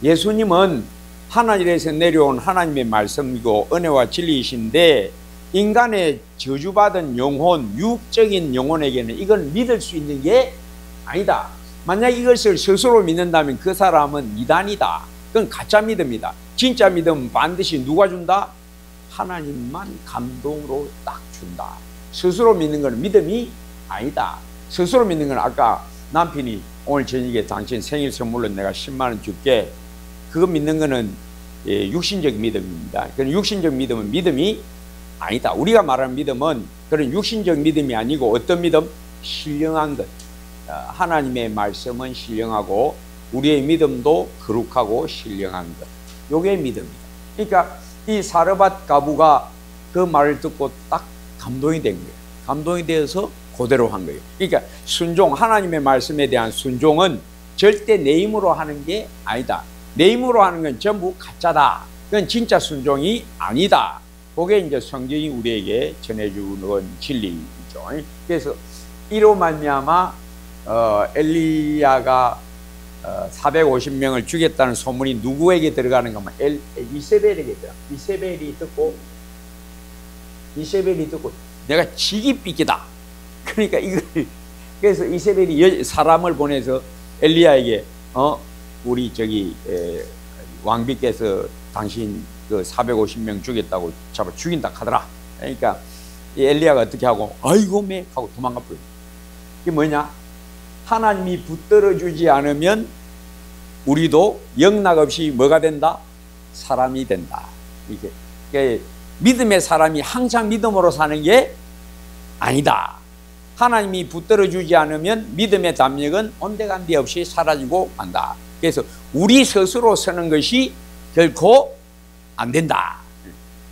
예수님은 하늘에서 내려온 하나님의 말씀이고 은혜와 진리이신데 인간의 저주받은 영혼, 육적인 영혼에게는 이걸 믿을 수 있는 게 아니다. 만약 이것을 스스로 믿는다면 그 사람은 이단이다. 그건 가짜 믿음이다. 진짜 믿음은 반드시 누가 준다? 하나님만 감동으로 딱 준다. 스스로 믿는 것은 믿음이 아니다. 스스로 믿는 건 아까 남편이 오늘 저녁에 당신 생일 선물로 내가 10만 원 줄게. 그거 믿는 거는 육신적 믿음입니다. 그런 육신적 믿음은 믿음이 아니다. 우리가 말하는 믿음은 그런 육신적 믿음이 아니고 어떤 믿음? 신령한 것. 하나님의 말씀은 신령하고 우리의 믿음도 거룩하고 신령한 것. 요게 믿음이다. 그러니까 이 사르밧 가부가 그 말을 듣고 딱 감동이 된 거예요. 감동이 되어서 그대로 한 거예요. 그러니까 순종, 하나님의 말씀에 대한 순종은 절대 내 힘으로 하는 게 아니다. 내 힘으로 하는 건 전부 가짜다. 그건 진짜 순종이 아니다. 그게 이제 성경이 우리에게 전해주는 진리이죠. 그래서 이로 말미암아 엘리야가 450명을 죽였다는 소문이 누구에게 들어가는가 하면 이세벨에게 들어가. 이세벨이 듣고 내가 지기 삐끼다. 그러니까 이걸 그래서 이세벨이 사람을 보내서 엘리야에게 우리 왕비께서 당신 그 450명 죽였다고 잡아 죽인다 하더라. 그러니까 이 엘리야가 어떻게 하고 아이고 매 하고 도망가 버려. 이게 뭐냐? 하나님이 붙들어 주지 않으면 우리도 영락 없이 뭐가 된다? 사람이 된다. 이게 그러니까 믿음의 사람이 항상 믿음으로 사는 게 아니다. 하나님이 붙들어 주지 않으면 믿음의 담력은 온데간데 없이 사라지고 간다. 그래서 우리 스스로 서는 것이 결코 안 된다.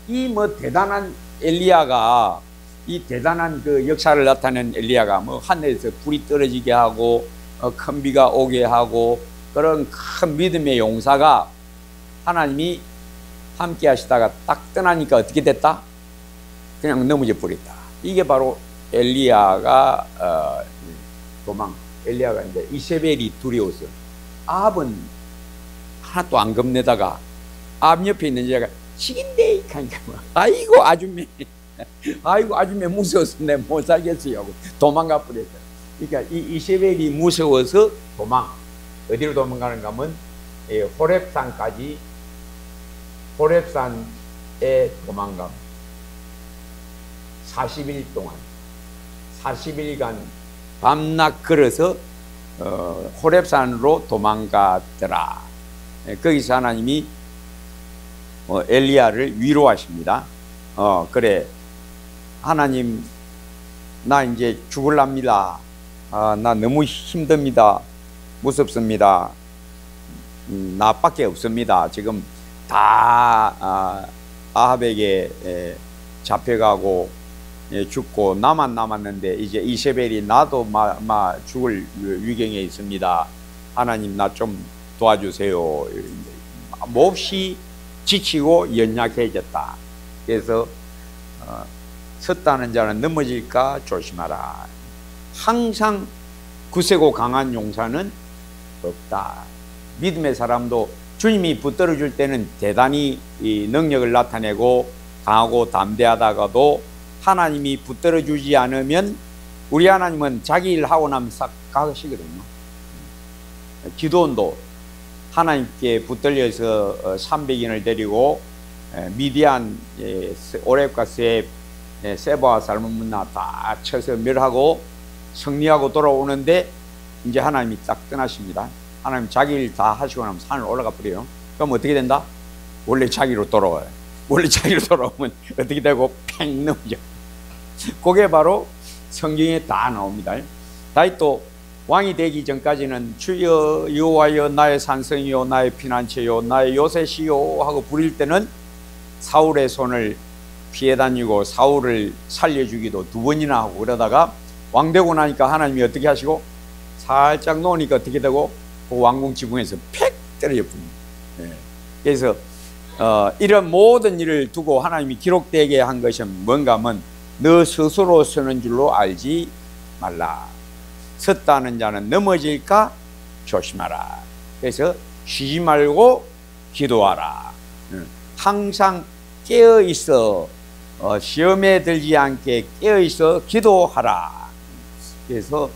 이 뭐 대단한 엘리야가 이 대단한 그 역사를 나타낸 엘리야가 뭐 하늘에서 불이 떨어지게 하고 큰 비가 오게 하고 그런 큰 믿음의 용사가 하나님이 함께 하시다가 딱 떠나니까 어떻게 됐다? 그냥 넘어져 버렸다. 이게 바로 엘리야가 엘리야가 이제 이세벨이 두려워서 아합은 하나도 안 겁내다가 아합 옆에 있는 여자가 죽인데 하니까 아이고 아줌매 무서워서 내가 못 살겠어요 하고 도망가 버렸어요. 그러니까 이 이세벨이 무서워서 어디로 도망가는가 하면 호렙산에 도망가 40일 동안 40일간 밤낮 걸어서 호렙산으로 도망갔더라. 거기서 하나님이 엘리야를 위로하십니다. 그래 하나님 나 이제 죽을랍니다. 나 너무 힘듭니다. 무섭습니다. 나밖에 없습니다. 지금 다 아합에게 잡혀가고 죽고 나만 남았는데 이제 이세벨이 나도 죽을 위경에 있습니다. 하나님 나 좀 도와주세요. 몹시 지치고 연약해졌다. 그래서 섰다는 자는 넘어질까 조심하라. 항상 굳세고 강한 용사는 없다. 믿음의 사람도 주님이 붙들어 줄 때는 대단히 이 능력을 나타내고 강하고 담대하다가도 하나님이 붙들어 주지 않으면 우리 하나님은 자기 일 하고 나면 싹 가시거든요. 기도원도 하나님께 붙들려서 300인을 데리고 미디안 오렙과 세바와 살문문나 다 쳐서 멸하고 승리하고 돌아오는데 이제 하나님이 딱 떠나십니다. 하나님 자기 일 다 하시고 나면 산을 올라가 버려요. 그럼 어떻게 된다? 원래 자기로 돌아와요. 원래 자기로 돌아오면 어떻게 되고 팽 넘어져. 그게 바로 성경에 다 나옵니다. 다윗도 왕이 되기 전까지는 주여 여호와여 나의 산성이요 나의 피난처요 나의 요새시요 하고 부릴 때는 사울의 손을 피해 다니고 사울을 살려주기도 2번이나 하고 그러다가 왕 되고 나니까 하나님이 어떻게 하시고 살짝 놓으니까 어떻게 되고 그 왕궁 지붕에서 팩 떨어져 봅니다. 그래서 이런 모든 일을 두고 하나님이 기록되게 한 것은 뭔가 하면 너 스스로 서는 줄로 알지 말라. 섰다는 자는 넘어질까 조심하라. 그래서 쉬지 말고 기도하라. 항상 깨어있어 시험에 들지 않게 깨어있어 기도하라. 그래서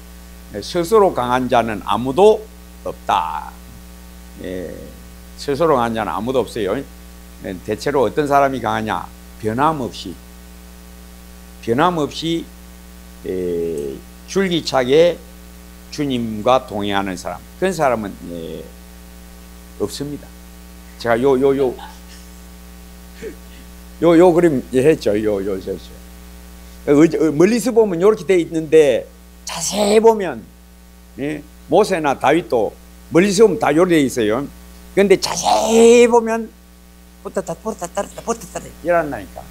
스스로 강한 자는 아무도 없다. 스스로 강한 자는 아무도 없어요. 대체로 어떤 사람이 강하냐? 변함없이 줄기차게 주님과 동행하는 사람, 그런 사람은 없습니다. 제가 요 그림 했죠. 멀리서 보면 이렇게 돼 있는데 자세히 보면 모세나 다윗도 멀리서 보면 다 이렇게 돼 있어요. 그런데 자세히 보면 붙었다 이런다니까.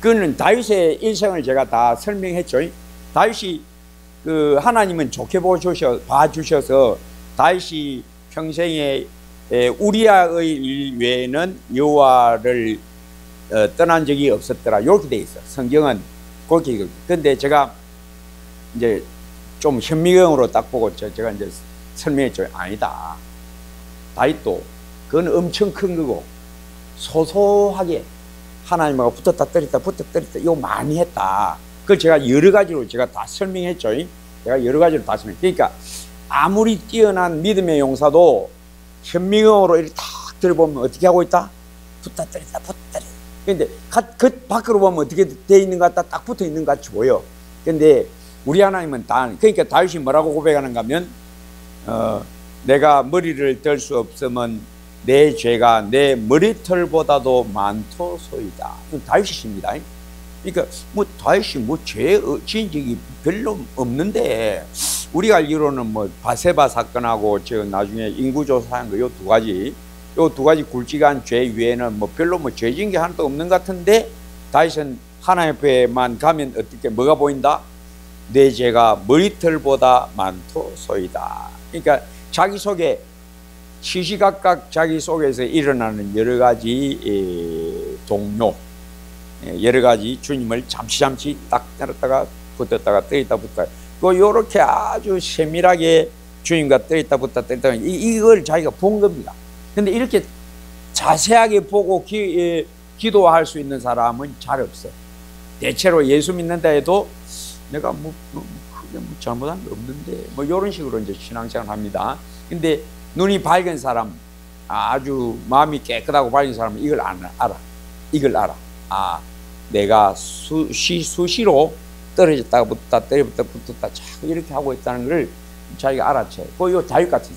그거는 다윗의 일생을 제가 다 설명했죠. 다윗이 하나님은 좋게 봐주셔서 다윗이 평생에 우리아의 일 외에는 여호와를 떠난 적이 없었더라. 이렇게 돼 있어. 성경은 그렇게. 근데 제가 이제 좀 현미경으로 딱 보고 제가 이제 설명했죠. 아니다. 다윗도 그건 엄청 큰 거고 소소하게 하나님하고 붙었다 떨었다 이거 많이 했다. 그걸 제가 여러 가지로 제가 다 설명했죠. 제가 여러 가지로 다 설명. 그러니까 아무리 뛰어난 믿음의 용사도 현미경으로 이렇게 탁 들어보면 어떻게 하고 있다? 붙었다 떨었다. 근데 그 밖으로 보면 어떻게 돼 있는 것 같다? 딱 붙어 있는 것 같이 보여. 근데 우리 하나님은 그러니까 다윗이 뭐라고 고백하는가 하면 내가 머리를 들 수 없으면 내 죄가 내 머리털보다도 많도소이다. 다윗이십니다. 그러니까 다윗이 죄 지은 적이 별로 없는데 우리가 알기로는 바세바 사건하고 나중에 인구조사한 거 요 두 가지 굵직한 죄 외에는 별로 죄 지은 게 하나도 없는 것 같은데 다윗은 하나님 앞에만 가면 어떻게 뭐가 보인다? 내 죄가 머리털보다 많도소이다. 그러니까 자기 속에 시시각각 자기 속에서 일어나는 여러 가지 동요, 여러 가지 주님을 잠시 딱 떨었다가 붙었다가 떠있다 요렇게 아주 세밀하게 주님과 떠있다 붙었다 이걸 자기가 본 겁니다. 근데 이렇게 자세하게 보고 기도할 수 있는 사람은 잘 없어. 대체로 예수 믿는다 해도 내가 크게 잘못한 거 없는데 이런 식으로 이제 신앙생활 합니다. 근데 눈이 밝은 사람, 아주 마음이 깨끗하고 밝은 사람은 이걸 알아. 내가 수시로 떨어졌다가 붙었다 자꾸 이렇게 하고 있다는 걸 자기가 알아채. 요 다윗 같은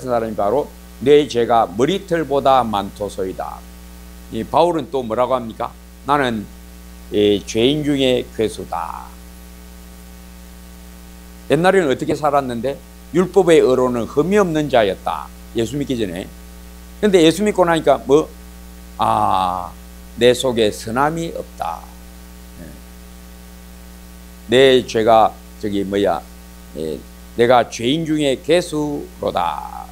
사람이 바로 내 죄가 머리털보다 많도소이다. 이 바울은 또 뭐라고 합니까? 나는 죄인 중에 괴수다. 옛날에는 어떻게 살았는데 율법의 의로는 흠이 없는 자였다. 예수 믿기 전에. 근데 예수 믿고 나니까 내 속에 선함이 없다. 내 죄가 내가 죄인 중에 괴수로다.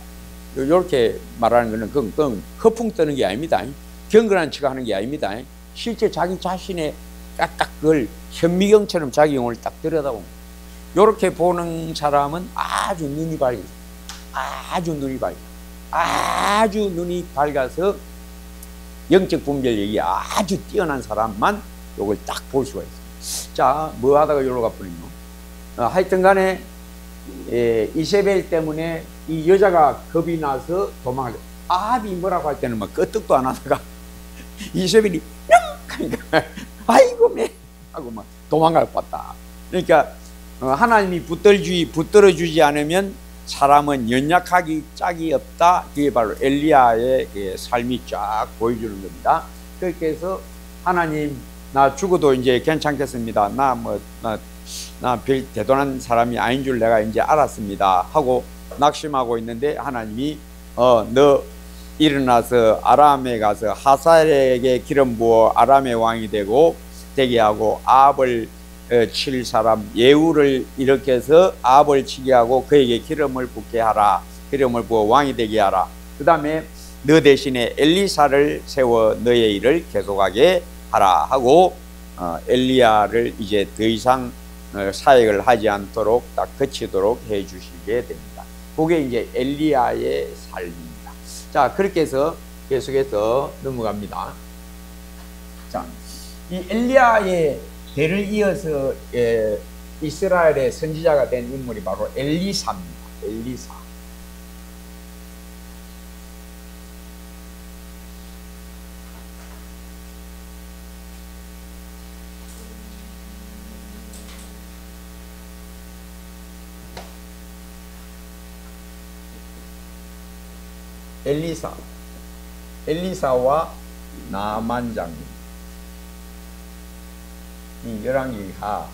이렇게 말하는 것은 그건 허풍 떠는 게 아닙니다. 경건한 척 하는 게 아닙니다. 실제 자기 자신의 딱 그걸 현미경처럼 자기 영혼을 딱 들여다봅니다. 이렇게 보는 사람은 아주 눈이 밝아요. 아주 눈이 밝아요. 아주 눈이 밝아서 영적 분별력이 아주 뛰어난 사람만 이걸 딱 볼 수가 있어요. 자, 뭐 하다가 여기로 가버리노? 하여튼 간에 이세벨 때문에 이 여자가 겁이 나서 도망을, 아합이 뭐라고 할 때는 막 끄떡도 안 하다가 이세벨이 하니까 아이고 매 하고 막 도망갈 뻔다. 그러니까 하나님이 붙들어주지 않으면 사람은 연약하기 짝이 없다. 그게 바로 엘리야의 삶이 쫙 보여주는 겁니다. 그렇게 해서 하나님, 나 죽어도 이제 괜찮겠습니다. 나 별 대단한 사람이 아닌 줄 내가 이제 알았습니다 하고 낙심하고 있는데, 하나님이 너 일어나서 아람에 가서 하사엘에게 기름 부어 아람의 왕이 되게 하고 아합을 칠 사람 예후를 일으켜서 아합을 치게 하고 그에게 기름을 붓게 하라. 기름을 부어 왕이 되게 하라. 그 다음에 너 대신에 엘리사를 세워 너의 일을 계속하게 하라 하고 엘리야를 이제 더 이상 사역을 하지 않도록 딱 그치도록 해 주시게 됩니다. 그게 이제 엘리야의 삶입니다. 자, 그렇게 해서 계속해서 넘어갑니다. 자, 이 엘리야의 대를 이어서 이스라엘의 선지자가 된 인물이 바로 엘리사입니다. 엘리사. 엘리사와 나만 장군. 이 열왕기하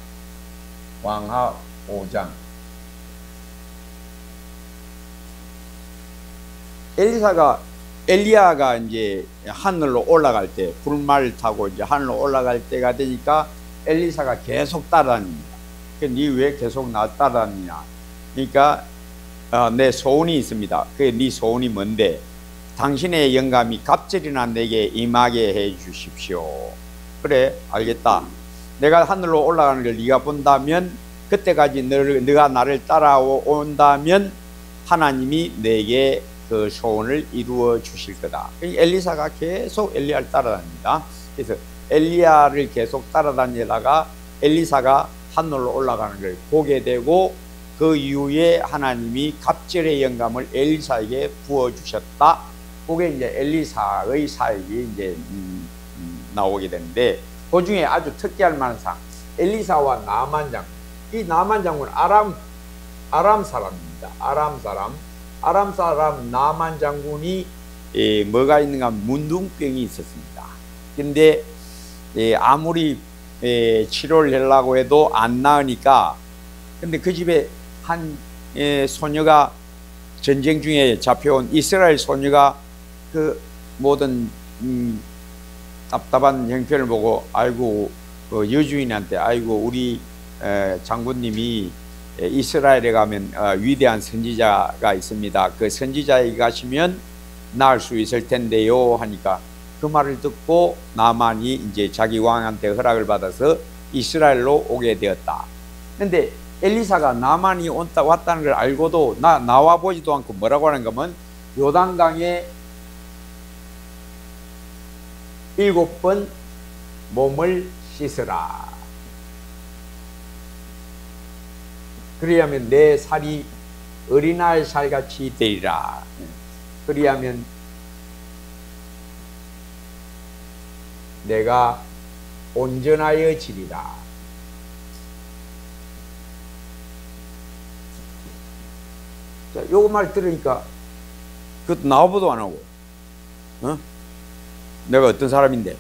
왕하 5장. 엘리야가 이제 하늘로 올라갈 때, 불말을 타고 이제 하늘로 올라갈 때가 되니까 엘리사가 계속 따라다닙니다. 네 왜 계속 나 따라다니냐? 그러니까 내 소원이 있습니다. 네 소원이 뭔데? 당신의 영감이 갑절이나 내게 임하게 해 주십시오. 그래, 알겠다. 내가 하늘로 올라가는 걸 네가 본다면, 그때까지 네가 나를 따라온다면 하나님이 내게 그 소원을 이루어 주실 거다. 엘리사가 계속 엘리야를 따라다닙니다. 그래서 엘리야를 계속 따라다니다가 엘리사가 하늘로 올라가는 걸 보게 되고, 그 이후에 하나님이 갑절의 영감을 엘리사에게 부어주셨다. 그게 이제 엘리사의 사역이 이제 나오게 되는데, 그 중에 아주 특기할 만한 사람, 엘리사와 나만 장군. 이 나만 장군은 아람 사람입니다. 아람 사람 나만 장군이 뭐가 있는가? 문둥병이 있었습니다. 근데 아무리 치료를 하려고 해도 안 나으니까, 근데 그 집에 한 소녀가, 전쟁 중에 잡혀온 이스라엘 소녀가 그 모든 답답한 형편을 보고, 아이고 여주인한테, 아이고 우리 장군님이 이스라엘에 가면 위대한 선지자가 있습니다. 그 선지자에게 가시면 나을 수 있을 텐데요 하니까, 그 말을 듣고 나만이 이제 자기 왕한테 허락을 받아서 이스라엘로 오게 되었다. 근데 엘리사가 나만이 왔다는 걸 알고도 나와 보지도 않고 뭐라고 하는 거면, 요단강에 7번 몸을 씻으라. 그리하면 내 살이 어린아이 살같이 되리라. 그리하면 내가 온전하여 지리라. 자, 요거 말 들으니까 그것도 나와보도 안 하고, 내가 어떤 사람인데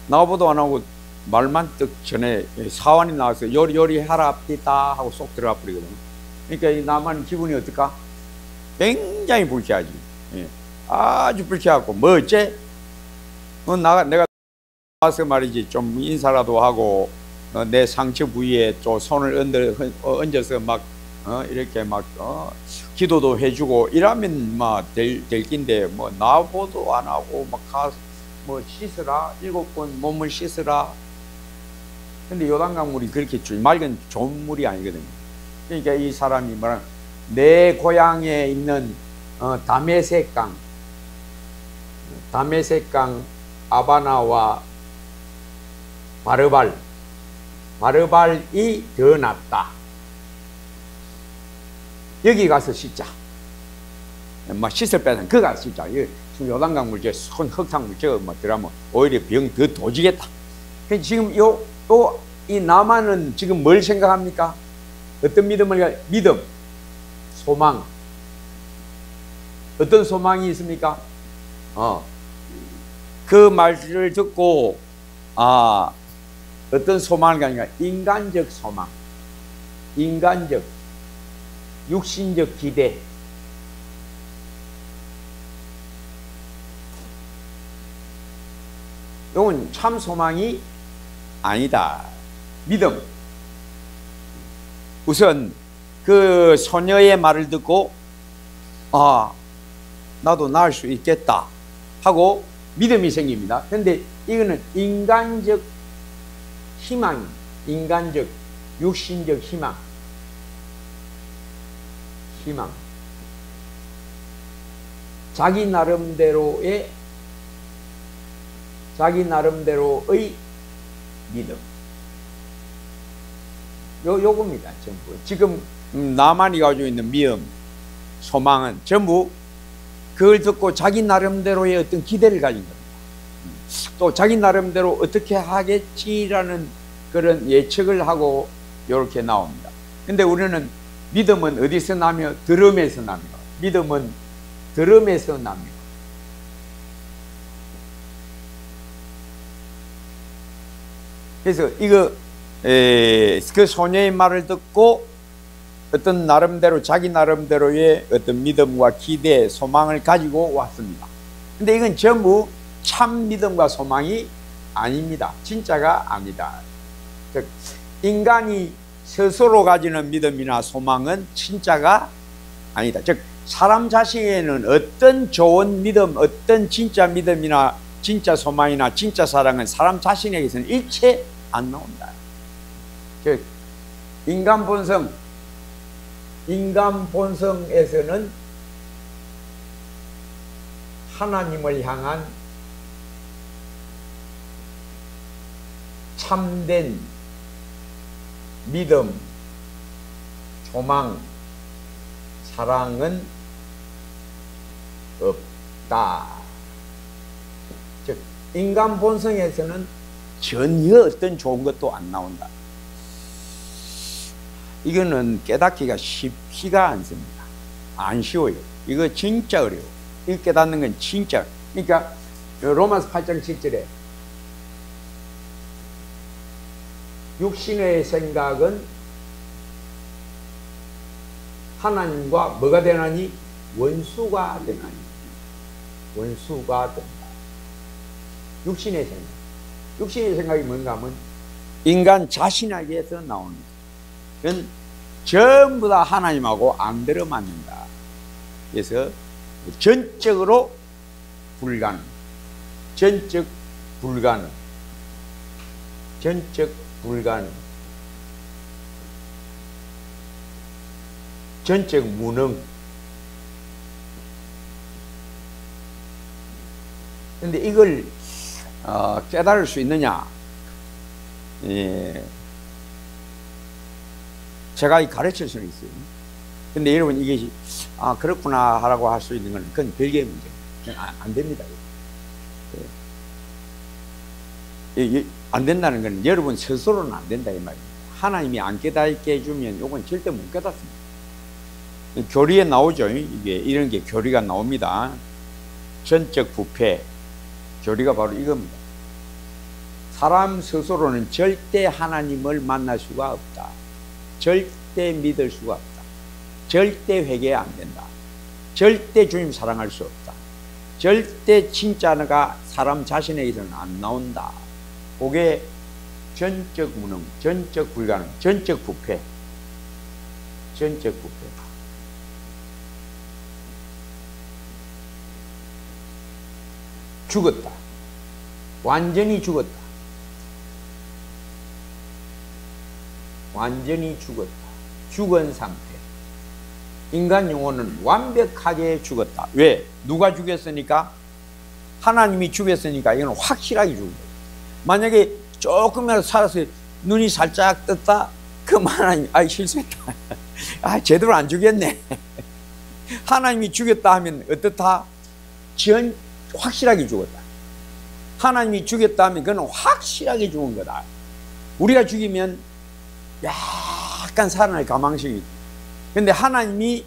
나와보도 안 하고 말만 딱 전에 사환이 나와서 요리하랍디다 하고 쏙 들어가 버리거든. 그러니까 이 나만 기분이 어떨까? 굉장히 불쾌하지. 아주 불쾌하고, 뭐 어째? 내가 와서 말이지 좀 인사라도 하고 내 상처 부위에 좀 손을 얹어서 막 이렇게 막 기도도 해주고 이러면 막 될 낀데, 뭐 나보도 안 하고 막 뭐 씻으라, 7번 몸을 씻으라. 근데 요단강물이 그렇게 맑은 좋은 물이 아니거든요. 그러니까 이 사람이 뭐라, 내 고향에 있는 다메섹강 아바나와 바르발이 더 낫다. 여기 가서 씻자. 뭐 씻을 빼는 그 가서 씻자. 요단강물 손 흙탕물 저거 뭐 들어가면 오히려 병 더 도지겠다. 지금 이 남한은 지금 뭘 생각합니까? 어떤 믿음을 믿음, 소망. 어떤 소망이 있습니까? 그 말을 듣고 어떤 소망을 가니까 인간적 소망, 인간적, 육신적 기대. 이건 참 소망이 아니다. 믿음. 우선 그 소녀의 말을 듣고 나도 낳을 수 있겠다 하고 믿음이 생깁니다. 그런데 이거는 인간적 희망, 인간적 육신적 희망. 자기 나름대로의 믿음. 요겁니다. 전부. 지금 나만이 가지고 있는 믿음, 소망은 전부 그걸 듣고 자기 나름대로의 어떤 기대를 가진 겁니다. 또 자기 나름대로 어떻게 하겠지라는 그런 예측을 하고 이렇게 나옵니다. 근데 우리는 믿음은 어디서 나며? 들음에서 납니다. 믿음은 들음에서 납니다. 그래서 그 소녀의 말을 듣고 어떤 나름대로 자기 나름대로의 어떤 믿음과 기대, 소망을 가지고 왔습니다. 근데 이건 전부 참 믿음과 소망이 아닙니다. 진짜가 아니다. 즉 인간이 스스로 가지는 믿음이나 소망은 진짜가 아니다. 즉 사람 자신에는 어떤 좋은 믿음, 어떤 진짜 믿음이나 진짜 소망이나 진짜 사랑은 사람 자신에게서는 일체 안 나온다. 즉 인간 본성에서는 하나님을 향한 참된 믿음, 소망, 사랑은 없다. 즉 인간 본성에서는 전혀 어떤 좋은 것도 안 나온다. 이거는 깨닫기가 쉽지가 않습니다. 안 쉬워요. 이거 진짜 어려워. 이거 깨닫는 건 진짜. 그러니까 로마서 8장 7절에 육신의 생각은 하나님과 뭐가 되나니? 원수가 되나니. 원수가 된다. 육신의 생각. 육신의 생각이 뭔가 하면 인간 자신에게서 나옵니다. 그건 전부 다 하나님하고 안 들어맞는다. 그래서 전적으로 불가능. 전적 불가능. 전적 불가능. 전적 무능. 근데 이걸 깨달을 수 있느냐? 제가 가르칠 수는 있어요. 근데 여러분 이게 그렇구나 하라고 할 수 있는 건 그건 별개의 문제. 안 됩니다. 안 된다는 건 여러분 스스로는 안 된다 이 말입니다. 하나님이 안 깨닫게 해주면 이건 절대 못 깨닫습니다. 교리에 나오죠. 이게 이런 게 교리가 나옵니다. 전적 부패. 교리가 바로 이겁니다. 사람 스스로는 절대 하나님을 만날 수가 없다. 절대 믿을 수가 없다. 절대 회개 안 된다. 절대 주님 사랑할 수 없다. 절대 진짜가 사람 자신에게서는 안 나온다. 그게 전적 무능, 전적 불가능, 전적 부패. 전적 부패. 죽었다. 완전히 죽었다. 완전히 죽었다. 죽은 상태. 인간 영혼은 완벽하게 죽었다. 왜? 누가 죽였으니까? 하나님이 죽였으니까. 이건 확실하게 죽은 거예요. 만약에 조금이라도 살아서 눈이 살짝 떴다? 그럼 하나님, 실수했다. 제대로 안 죽였네. 하나님이 죽였다 하면 어떻다? 확실하게 죽었다. 하나님이 죽였다 하면 그건 확실하게 죽은 거다. 우리가 죽이면 약간 살아날 가망성이 있다. 근데 하나님이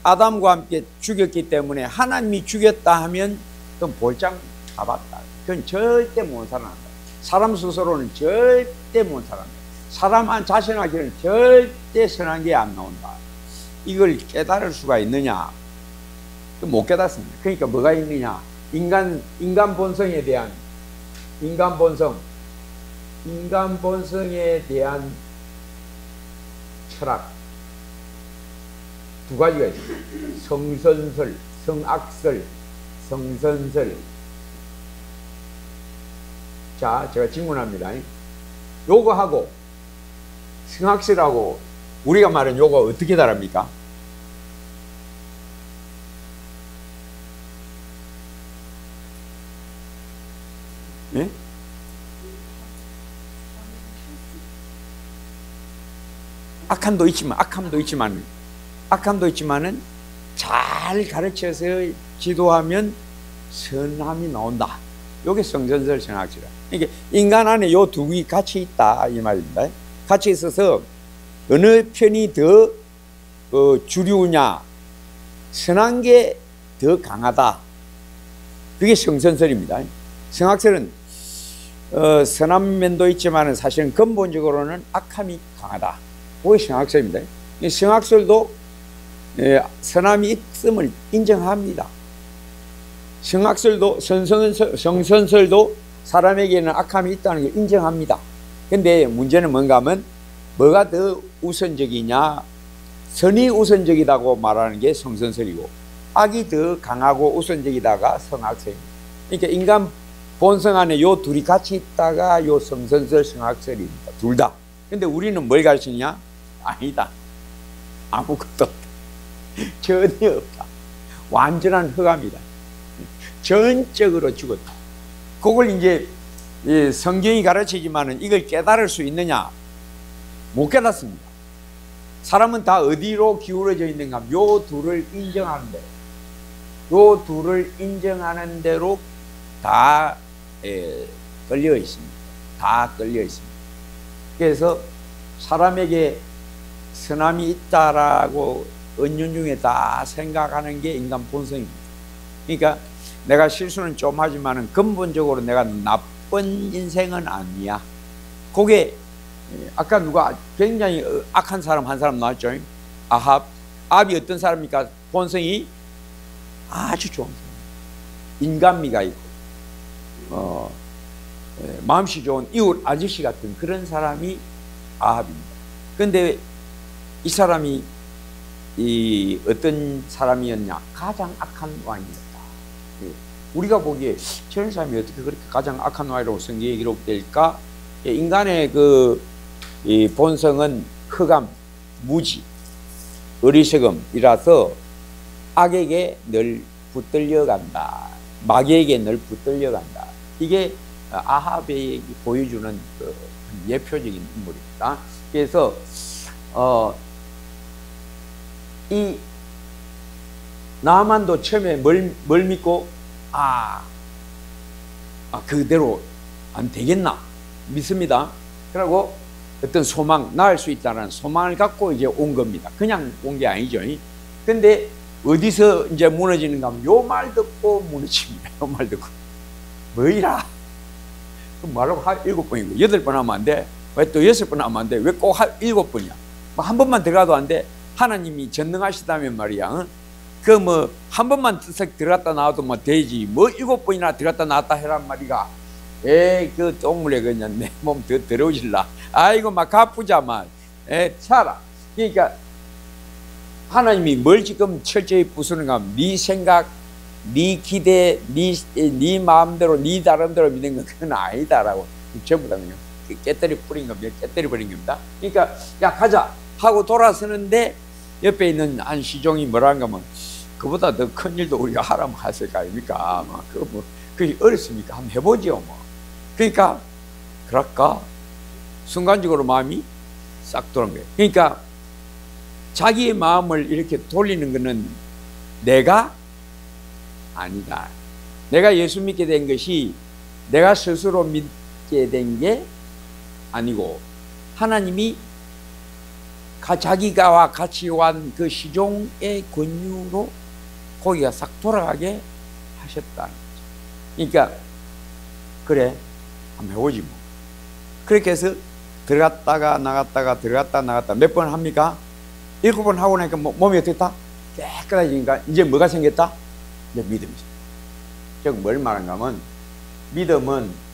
아담과 함께 죽였기 때문에 하나님이 죽였다 하면 그건 볼장 잡았다. 그건 절대 못 살아난다. 사람 스스로는 절대 못 살아난다. 사람 자신에게는 절대 선한 게 안 나온다. 이걸 깨달을 수가 있느냐? 못 깨닫습니다. 그러니까 뭐가 있느냐? 인간 본성에 대한 인간 본성에 대한 철학 두 가지가 있습니다. 성선설, 성악설, 성선설. 자, 제가 질문합니다. 요거하고 성악설하고 우리가 말하는 요거 어떻게 다릅니까? 예? 악함도 있지만은 잘 가르쳐서 지도하면 선함이 나온다. 요게 성선설 성악설이야. 이게 인간 안에 요 두 개 같이 있다 이 말입니다. 같이 있어서 어느 편이 더 주류냐, 선한 게 더 강하다. 그게 성선설입니다. 성악설은 선한 면도 있지만 사실은 근본적으로는 악함이 강하다. 그게 성악설입니다. 성악설도 선함이 있음을 인정합니다. 성악설도 성선설도 사람에게는 악함이 있다는 걸 인정합니다. 근데 문제는 뭔가 하면 뭐가 더 우선적이냐, 선이 우선적이다고 말하는 게 성선설이고 악이 더 강하고 우선적이다가 성악설입니다. 그러니까 인간 본성 안에 요 둘이 같이 있다가 요 성선설 성악설입니다. 둘 다. 근데 우리는 뭘 가르치느냐? 아니다. 아무것도 없다. 전혀 없다. 완전한 흑암이다. 전적으로 죽었다. 그걸 이제 성경이 가르치지만은 이걸 깨달을 수 있느냐? 못 깨닫습니다. 사람은 다 어디로 기울어져 있는가? 요 둘을 인정하는 대로. 요 둘을 인정하는 대로 다 끌려 있습니다. 다 끌려 있습니다. 그래서 사람에게 선함이 있다라고 은연중에 다 생각하는 게 인간 본성입니다. 그러니까 내가 실수는 좀 하지만은 근본적으로 내가 나쁜 인생은 아니야. 그게 아까 누가 굉장히 악한 사람 한 사람 나왔죠. 아합이 어떤 사람입니까? 본성이 아주 좋은 사람. 인간미가 있고 마음씨 좋은 이웃 아저씨 같은 그런 사람이 아합입니다. 그런데 이 사람이 어떤 사람이었냐? 가장 악한 왕이었다. 우리가 보기에 저런 사람이 어떻게 그렇게 가장 악한 왕이라고 성경에 기록될까? 인간의 이 본성은 흑암, 무지, 어리석음이라서 악에게 늘 붙들려간다. 마귀에게 늘 붙들려간다. 이게 아합이 보여주는 예표적인 인물입니다. 그래서 이 나만도 처음에 뭘 믿고 그대로 안 되겠나 믿습니다. 그리고 어떤 소망, 나을 수 있다는 소망을 갖고 이제 온 겁니다. 그냥 온 게 아니죠. 근데 어디서 이제 무너지는가 하면 요 말 듣고 무너집니다. 요 말 듣고 뭐이라 말하고 7번이고 8번 하면 안 돼. 왜 또 6번 하면 안 돼. 왜 꼭 7번이야. 한 번만 들어가도 안 돼. 하나님이 전능하시다면 말이야. 한 번만 들어갔다 나와도 되지. 7번이나 들어갔다 나왔다 해란 말이가. 그 똥물에 그냥 내 몸 더 더러워질라. 아이고 막 가쁘자만. 차라. 그러니까 하나님이 뭘 지금 철저히 부수는가 하면 네 생각, 네 기대, 네 마음대로, 네 다름대로 믿는 건 그건 아니다라고 전부 다 그냥 깨뜨려 버린 겁니다. 깨뜨려 버린 겁니다. 그러니까 야 가자 하고 돌아서는데 옆에 있는 한 시종이 뭐라는가 하면 그보다 더 큰 일도 우리가 하라면 했을 거 아닙니까? 그게 어렵습니까? 한번 해보죠 뭐. 그러니까 그럴까? 순간적으로 마음이 싹 도는 거예요. 그러니까 자기의 마음을 이렇게 돌리는 것은 내가 아니다. 내가 예수 믿게 된 것이 내가 스스로 믿게 된 게 아니고 하나님이 자기가와 같이 온 그 시종의 권유로 거기가 싹 돌아가게 하셨다는 거죠. 그러니까 그래 한번 해보지 뭐. 그렇게 해서 들어갔다가 나갔다가 들어갔다 나갔다 몇 번 합니까? 7번 하고 나니까 몸이 어떻다? 깨끗해지니까 이제 뭐가 생겼다? 이제 믿음이 생겼다. 즉 뭘 말하는가 하면 믿음은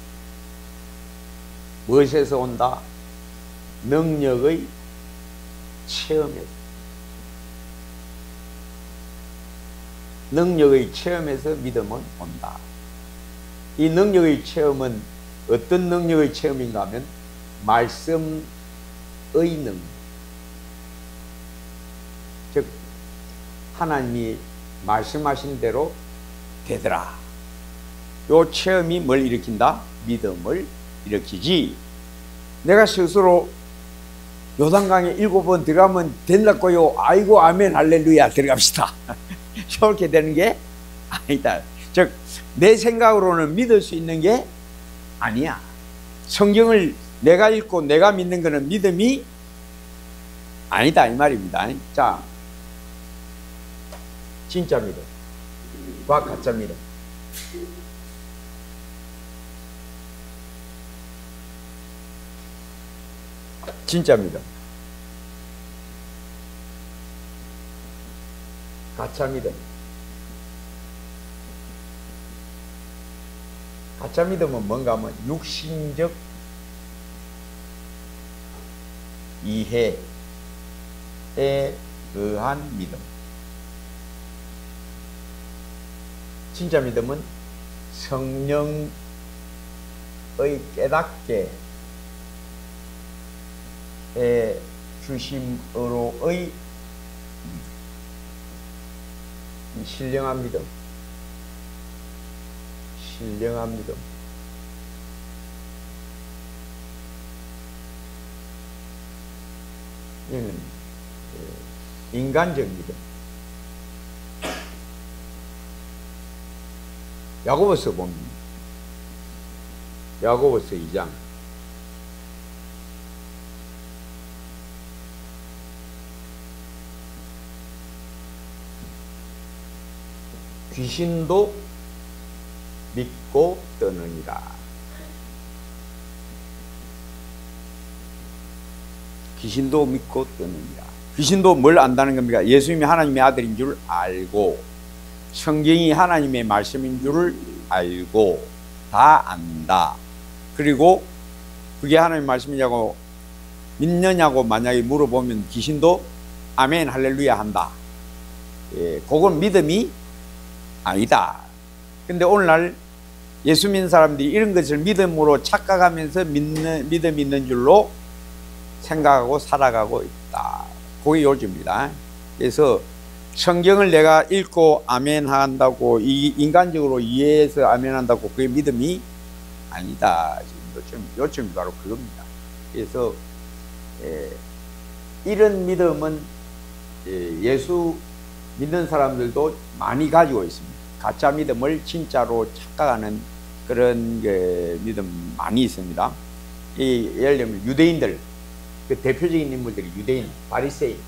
무엇에서 온다? 능력의 체험에서. 능력의 체험에서 믿음은 온다. 이 능력의 체험은 어떤 능력의 체험인가 하면 말씀의 능력. 즉 하나님이 말씀하신 대로 되더라. 요 체험이 뭘 일으킨다? 믿음을 일으키지. 내가 스스로 요단강에 7번 들어가면 된다고요. 아이고 아멘 할렐루야 들어갑시다. 저렇게 되는 게 아니다. 즉 내 생각으로는 믿을 수 있는 게 아니야. 성경을 내가 읽고 내가 믿는 것은 믿음이 아니다 이 말입니다. 자, 진짜 믿음과 가짜 믿음. 진짜 믿음, 가짜 믿음. 가짜 믿음은 뭔가 하면 육신적 이해에 의한 믿음. 진짜 믿음은 성령의 깨닫게 주심으로의 신령한 믿음. 신령한 믿음. 이는 인간적 믿음. 야고보서 보면 야고보서 2장 귀신도 믿고 떠느니라. 귀신도 믿고 떠느니라. 귀신도 뭘 안다는 겁니까? 예수님이 하나님의 아들인 줄 알고 성경이 하나님의 말씀인 줄을 알고 다 안다. 그리고 그게 하나님의 말씀이냐고 믿느냐고 만약에 물어보면 귀신도 아멘 할렐루야 한다. 예, 그건 믿음이 아니다. 근데 오늘날 예수 믿는 사람들이 이런 것을 믿음으로 착각하면서 믿음이 있는 줄로 생각하고 살아가고 있다. 그게 요즘입니다. 그래서 성경을 내가 읽고 아멘 한다고 인간적으로 이해해서 아멘 한다고 그게 믿음이 아니다. 요즘이 바로 그겁니다. 그래서 이런 믿음은 예수 믿는 사람들도 많이 가지고 있습니다. 가짜 믿음을 진짜로 착각하는 그런 믿음 많이 있습니다. 예를 들면 유대인들, 그 대표적인 인물들이 유대인, 바리새인.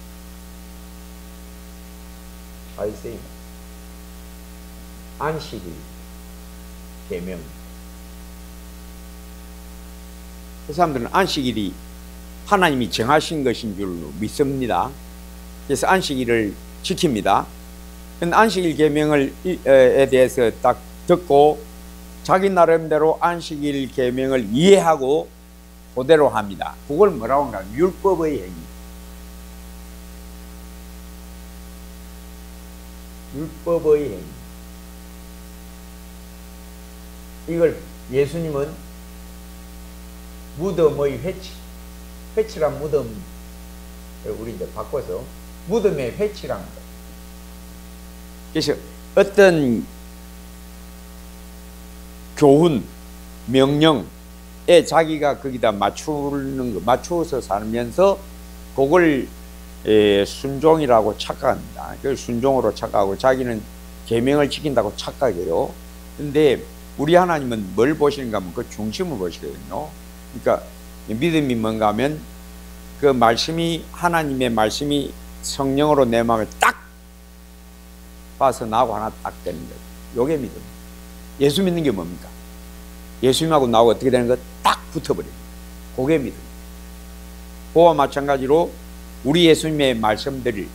안식일, 계명. 그 사람들은 안식일이 하나님이 정하신 것인 줄 믿습니다. 그래서 안식일을 지킵니다. 근데 안식일 계명에 대해서 딱 듣고 자기 나름대로 안식일 계명을 이해하고 그대로 합니다. 그걸 뭐라고 하는가? 율법의 행위. 율법의 행위. 이걸 예수님은 무덤의 회치란 무덤, 우리 이제 바꿔서 무덤의 회치란 거. 그래서 어떤 교훈, 명령에 자기가 거기다 맞추는 거, 맞추어서 살면서 그걸 순종이라고 착각합니다. 그걸 순종으로 착각하고 자기는 계명을 지킨다고 착각해요. 근데 우리 하나님은 뭘 보시는가 하면 그 중심을 보시거든요. 그러니까 믿음이 뭔가 하면 그 말씀이, 하나님의 말씀이 성령으로 내 마음에 딱 봐서 나하고 하나 딱 되는 거예요. 요게 믿음. 예수 믿는 게 뭡니까? 예수님하고 나하고 어떻게 되는 거? 딱 붙어버려요. 그게 믿음. 그와 마찬가지로 우리 예수님의 말씀들을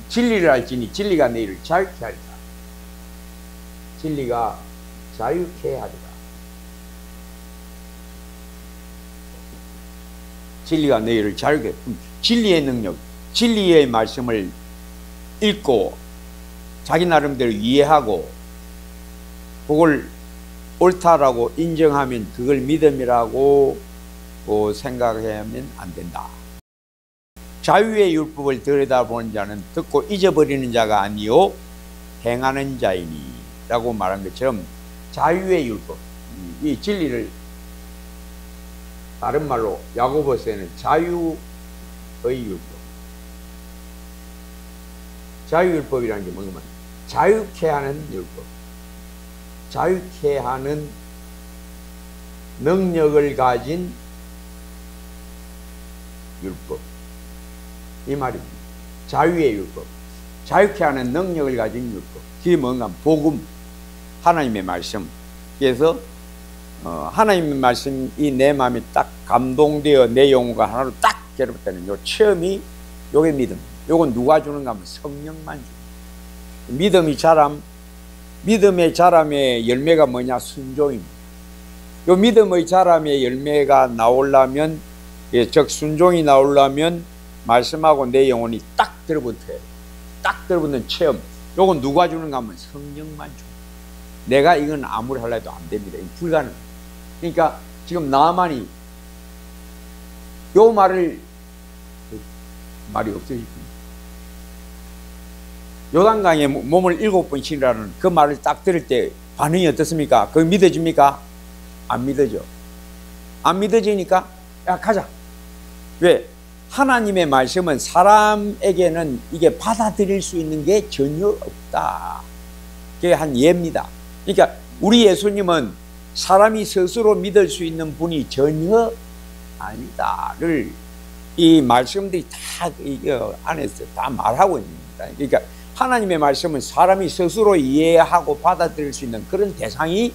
진리를 알지니 진리가 너희를 자유케 하리라. 진리가 자유케 하리라. 진리가 너희를 자유케. 진리의 능력, 진리의 말씀을 읽고 자기 나름대로 이해하고 그걸 옳다라고 인정하면 그걸 믿음이라고 생각하면 안 된다. 자유의 율법을 들여다보는 자는 듣고 잊어버리는 자가 아니요 행하는 자이니 라고 말한 것처럼 자유의 율법, 이 진리를 다른 말로 야고보서에는 자유의 율법, 자유율법이라는 게 뭐냐면 자유케 하는 율법, 자유케 하는 능력을 가진 율법, 이 말입니다. 자유의 율법, 자유케 하는 능력을 가진 율법. 그게 뭔가 복음, 하나님의 말씀. 그래서 하나님의 말씀이 내 마음이 딱 감동되어 내 영혼과 하나로 딱 결합되는 요 체험이 요게 믿음. 요건 누가 주는가 하면 성령만 주는. 믿음의 자람의 열매가 뭐냐? 순종입니다. 요 믿음의 자람의 열매가 나오려면, 즉 순종이 나오려면 말씀하고 내 영혼이 딱 들어붙어요. 딱 들어붙는 체험. 요건 누가 주는가 하면 성령만 줘. 내가 이건 아무리 하려도 안 됩니다. 불가능. 그러니까 지금 나만이 요 말이 없어지십니다. 요단강에 몸을 7번 치라는 그 말을 딱 들을 때 반응이 어떻습니까? 그거 믿어집니까? 안 믿어져. 안 믿어지니까 야 가자. 왜? 하나님의 말씀은 사람에게는 이게 받아들일 수 있는 게 전혀 없다. 그게 한 예입니다. 그러니까 우리 예수님은 사람이 스스로 믿을 수 있는 분이 전혀 아니다를 이 말씀들이 다 이거 안에서 다 말하고 있습니다. 그러니까 하나님의 말씀은 사람이 스스로 이해하고 받아들일 수 있는 그런 대상이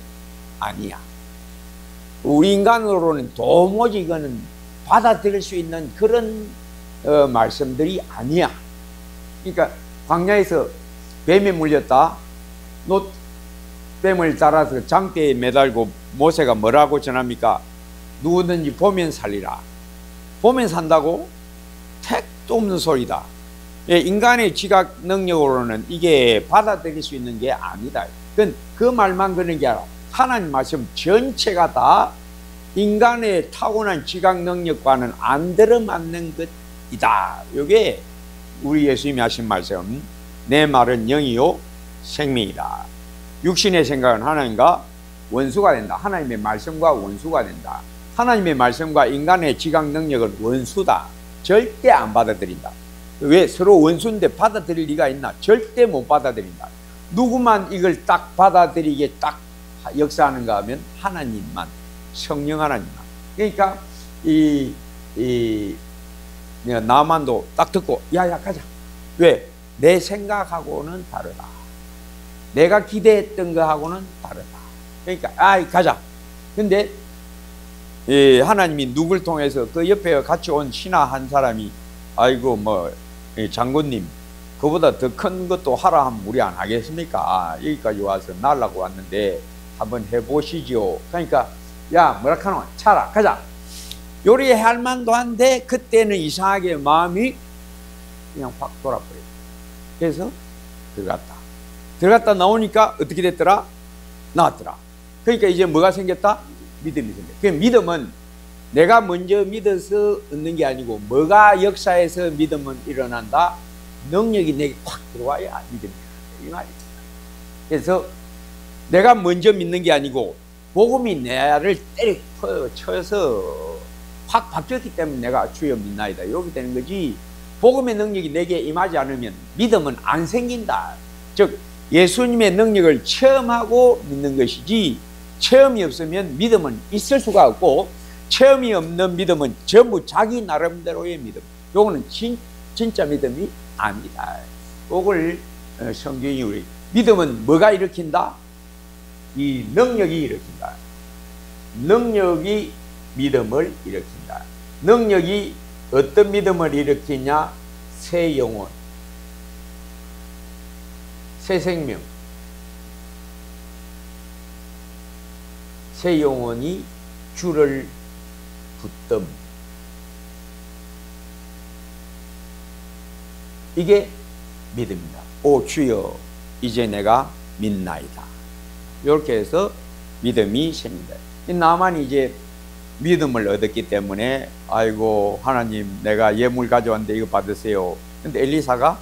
아니야. 우리 인간으로는 도무지 이거는 받아들일 수 있는 그런 말씀들이 아니야. 그러니까 광야에서 뱀에 물렸다. 뱀을 따라서 장대에 매달고 모세가 뭐라고 전합니까? 누구든지 보면 살리라. 보면 산다고? 택도 없는 소리다. 인간의 지각 능력으로는 이게 받아들일 수 있는 게 아니다. 그 말만 그런 게 아니라 하나님 말씀 전체가 다 인간의 타고난 지각 능력과는 안 들어맞는 것이다. 이게 우리 예수님이 하신 말씀. 내 말은 영이요 생명이다. 육신의 생각은 하나님과 원수가 된다. 하나님의 말씀과 원수가 된다. 하나님의 말씀과 인간의 지각 능력은 원수다. 절대 안 받아들인다. 왜? 서로 원수인데 받아들일 리가 있나? 절대 못 받아들인다. 누구만 이걸 딱 받아들이게 딱 역사하는가 하면 하나님만, 성령 하나님만. 그러니까 나만도 딱 듣고 야야 가자. 왜? 내 생각하고는 다르다. 내가 기대했던 거하고는 다르다. 그러니까 가자. 근데 하나님이 누굴 통해서 그 옆에 같이 온 신하 한 사람이 아이고 뭐 장군님 그보다 더 큰 것도 하라 하면 우리 안 하겠습니까? 여기까지 와서 날라고 왔는데 한번 해보시죠. 그러니까 야 뭐라 카노 차라 가자. 요리할 만도 한데 그때는 이상하게 마음이 그냥 확 돌아버려요. 그래서 들어갔다 나오니까 어떻게 됐더라? 나왔더라. 그러니까 이제 뭐가 생겼다? 믿음이 생겼다. 그 믿음은 내가 먼저 믿어서 얻는 게 아니고 뭐가 역사에서 믿음은 일어난다? 능력이 내게 확 들어와야 믿음이 일어난다. 이 말이죠. 그래서 내가 먼저 믿는 게 아니고 복음이 나를 때려쳐서 확 바뀌었기 때문에 내가 주여 믿나이다 이렇게 되는 거지, 복음의 능력이 내게 임하지 않으면 믿음은 안 생긴다. 즉 예수님의 능력을 체험하고 믿는 것이지, 체험이 없으면 믿음은 있을 수가 없고, 체험이 없는 믿음은 전부 자기 나름대로의 믿음, 요거는 진짜 믿음이 아니다. 요걸 성경이 우리 믿음은 뭐가 일으킨다? 이 능력이 일으킨다. 능력이 믿음을 일으킨다. 능력이 어떤 믿음을 일으키냐? 새 영혼, 새 생명, 새 영혼이 주를 붙듦. 이게 믿음입니다. 오 주여 이제 내가 믿나이다. 이렇게 해서 믿음이 생긴다. 나만이 이제 믿음을 얻었기 때문에 아이고 하나님 내가 예물 가져왔는데 이거 받으세요. 근데 엘리사가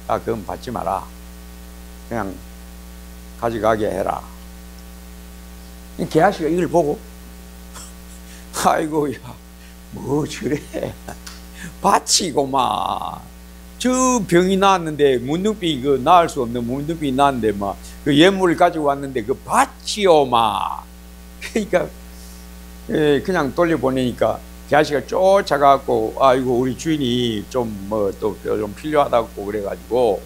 그건 받지 마라, 그냥 가져가게 해라. 게하시가 이걸 보고 아이고 야 뭐 저래 바치고만 저 병이 나왔는데 문둥병이 그 나을 수 없는 문둥병이 나왔는데 막 그 예물을 가지고 왔는데 그 바치오마. 그러니까 그냥 돌려보내니까 게하시가 쫓아가고 아이고 우리 주인이 좀 뭐 또 좀 필요하다고 그래가지고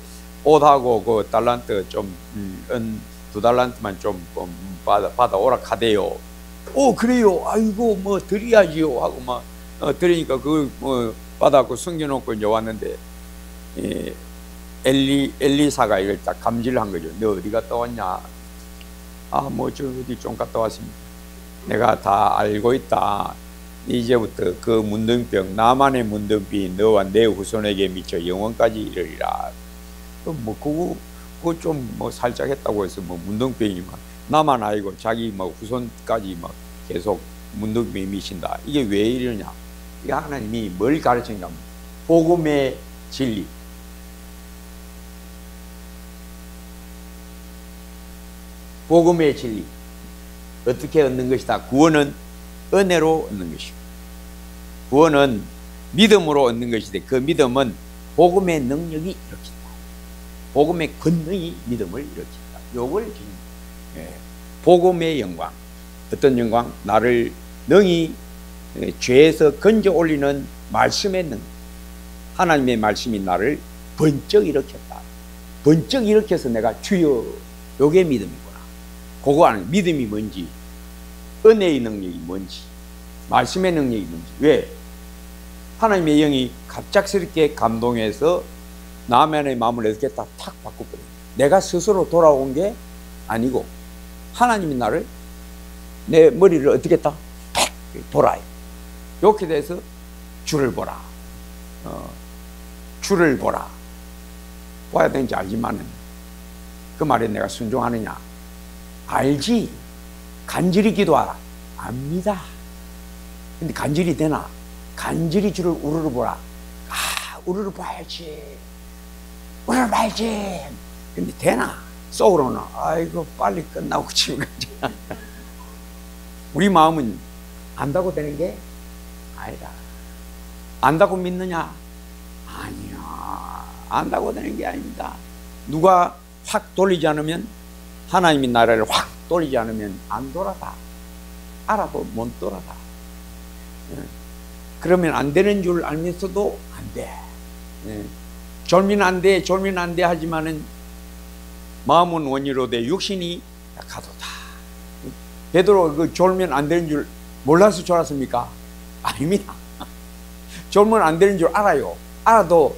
옷하고 그 달란트 좀 2달란트만 좀 받아 오라 카대요. 그래요. 아이고 뭐 드려야지요 하고 막 드리니까 그 뭐 받아갖고 숨겨놓고 이제 왔는데 엘리사가 이걸 딱 감지를 한 거죠. 너 어디 갔다 왔냐? 뭐 저 어디 좀 갔다 왔습니다. 내가 다 알고 있다. 이제부터 그 문둥병, 나만의 문둥병이 너와 내 후손에게 미쳐 영원까지 이르리라. 뭐 그거 좀 뭐 살짝 했다고 해서 뭐 문둥병이만 나만 알고 자기 뭐 후손까지 막 계속 문둥병이 미친다. 이게 왜 이러냐? 이게 하나님이 뭘 가르치는가? 복음의 진리. 복음의 진리. 어떻게 얻는 것이다? 구원은 은혜로 얻는 것이고, 구원은 믿음으로 얻는 것인데, 그 믿음은 복음의 능력이 일으킨다. 복음의 권능이 믿음을 일으킨다. 요걸 지금 복음의 영광. 어떤 영광? 나를 능히 죄에서 건져 올리는 말씀의 능력. 하나님의 말씀이 나를 번쩍 일으켰다. 번쩍 일으켜서 내가 주여, 요게 믿음이구나. 그거 아는 믿음이 뭔지, 은혜의 능력이 뭔지, 말씀의 능력이 뭔지. 왜? 하나님의 영이 갑작스럽게 감동해서 나만의 마음을 어떻게 탁 바꿨거든요. 내가 스스로 돌아온 게 아니고 하나님이 나를, 내 머리를 어떻게 했다? 팍 돌아요. 이렇게 돼서 주를 보라. 주를 보라. 봐야 되는지 알지만은 그 말에 내가 순종하느냐? 알지. 간절히 기도하라. 압니다. 근데 간절히 되나? 간절히 주를 우러러 보라. 우러러 봐야지. 우러러 봐야지. 근데 되나? 속으로는 아이고 빨리 끝나고 집에 가자. 우리 마음은 안다고 되는 게 아니다. 안다고 믿느냐? 아니야. 안다고 되는 게 아닙니다. 누가 확 돌리지 않으면, 하나님이 나라를 확 돌리지 않으면 안 돌아가. 알아도 못 돌아가. 그러면 안 되는 줄 알면서도 안 돼. 졸면 안 돼, 졸면 안 돼 하지만은 마음은 원이로 돼 육신이 가도다. 베드로 그 졸면 안 되는 줄 몰라서 졸았습니까? 아닙니다. 졸면 안 되는 줄 알아요. 알아도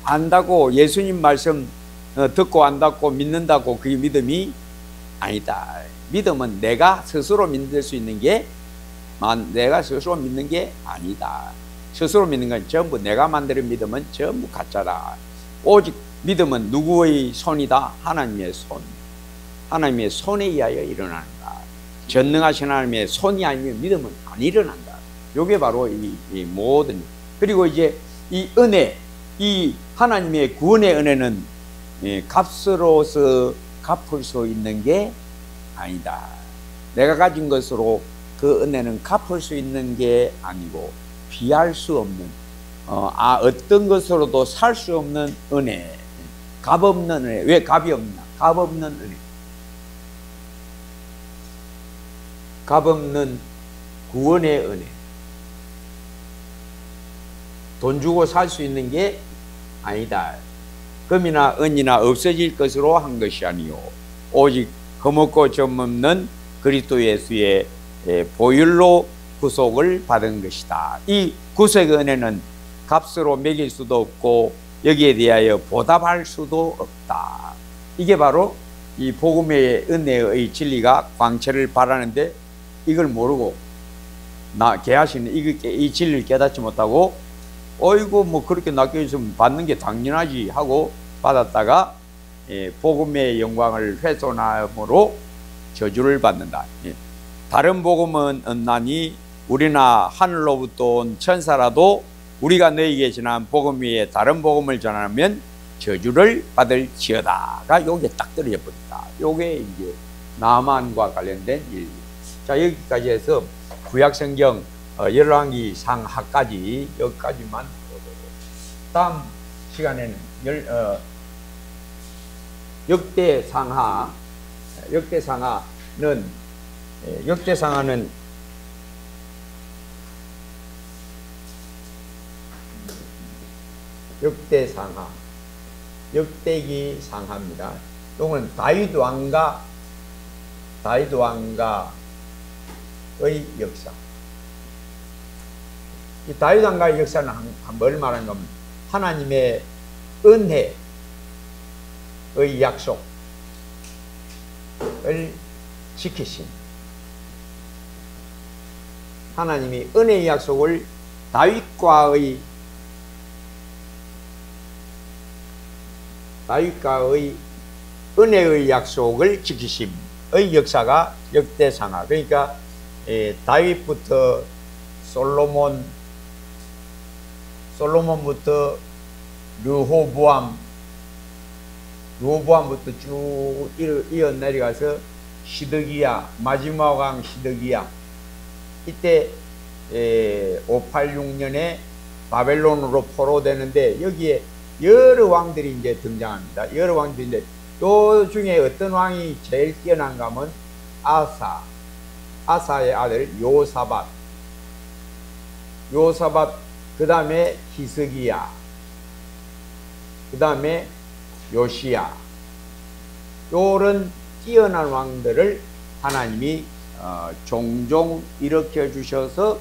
안다고 예수님 말씀 듣고 안다고 믿는다고 그게 믿음이 아니다. 믿음은 내가 스스로 믿을 수 있는 게, 내가 스스로 믿는 게 아니다. 스스로 믿는 건 전부 내가 만드는 믿음은 전부 가짜다. 오직 믿음은 누구의 손이다? 하나님의 손. 하나님의 손에 의하여 일어난다. 전능하신 하나님의 손이 아니면 믿음은 안 일어난다. 요게 바로 이 모든. 그리고 이제 이 은혜, 이 하나님의 구원의 은혜는 값으로서 갚을 수 있는 게 아니다. 내가 가진 것으로 그 은혜는 갚을 수 있는 게 아니고 비할 수 없는, 어떤 것으로도 살 수 없는 은혜, 값 없는 은혜. 왜 값이 없나? 값 없는 은혜, 값 없는 구원의 은혜. 돈 주고 살 수 있는 게 아니다. 금이나 은이나 없어질 것으로 한 것이 아니요 오직 흠없고 점없는 그리스도 예수의 보혈로 구속을 받은 것이다. 이 구속의 은혜는 값으로 매길 수도 없고 여기에 대하여 보답할 수도 없다. 이게 바로 이 복음의 은혜의 진리가 광채를 발하는데, 이걸 모르고 개하시는 이 진리를 깨닫지 못하고 어이구 뭐 그렇게 낚여있으면 받는 게 당연하지 하고 받았다가 복음의 영광을 훼손함으로 저주를 받는다. 다른 복음은 없나니 우리나 하늘로부터 온 천사라도 우리가 너희에게 전한 복음 위에 다른 복음을 전하면 저주를 받을지어다가 요게 딱 떨어져 버린다. 요게 이제 나만과 관련된 일. 자, 여기까지 해서 구약성경 열왕기 상하까지 여기까지만 보도록. 다음 시간에는 역대상하는 역대기 상하입니다. 이건 다윗 왕가의 역사. 이 다윗 왕가의 역사는 뭘 말하는 겁니까? 하나님의 은혜의 약속을 지키신, 하나님이 은혜의 약속을 다윗과의 은혜의 약속을 지키심의 역사가 역대상하. 그러니까 다윗부터 솔로몬부터 르호보암부터 쭉 이어 내려가서 시드기야, 마지막 왕 시드기야. 이때 586년에 바벨론으로 포로되는데 여기에 여러 왕들이 이제 등장합니다. 여러 왕들인데 요 중에 어떤 왕이 제일 뛰어난가 하면 아사의 아들 요사밧, 그 다음에 히스기야, 그 다음에 요시야. 요런 뛰어난 왕들을 하나님이 종종 일으켜 주셔서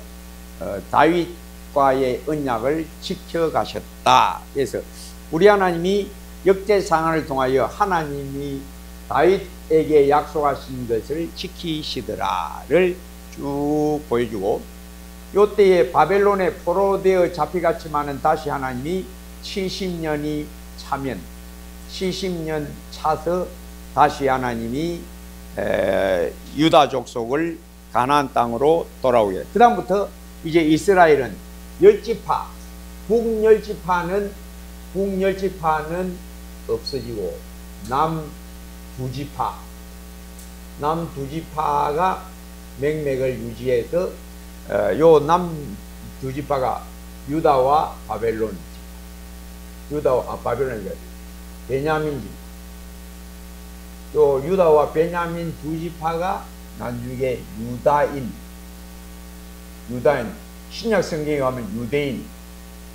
다윗과의 언약을 지켜가셨다. 그래서 우리 하나님이 역대상을 통하여 하나님이 다윗에게 약속하신 것을 지키시더라를 쭉 보여주고, 요때에 바벨론에 포로되어 잡혀갔지만은 다시 하나님이 70년이 차면 70년 차서 다시 하나님이 유다 족속을 가나안 땅으로 돌아오게. 그 다음부터 이제 이스라엘은 열지파, 북열지파는 없어지고 남두지파가 맥맥을 유지해서 요 남두지파가 유다와 바벨론, 베냐민 지파. 요 유다와 베냐민 두 지파가 나중에 유다인, 신약 성경에 가면 유대인,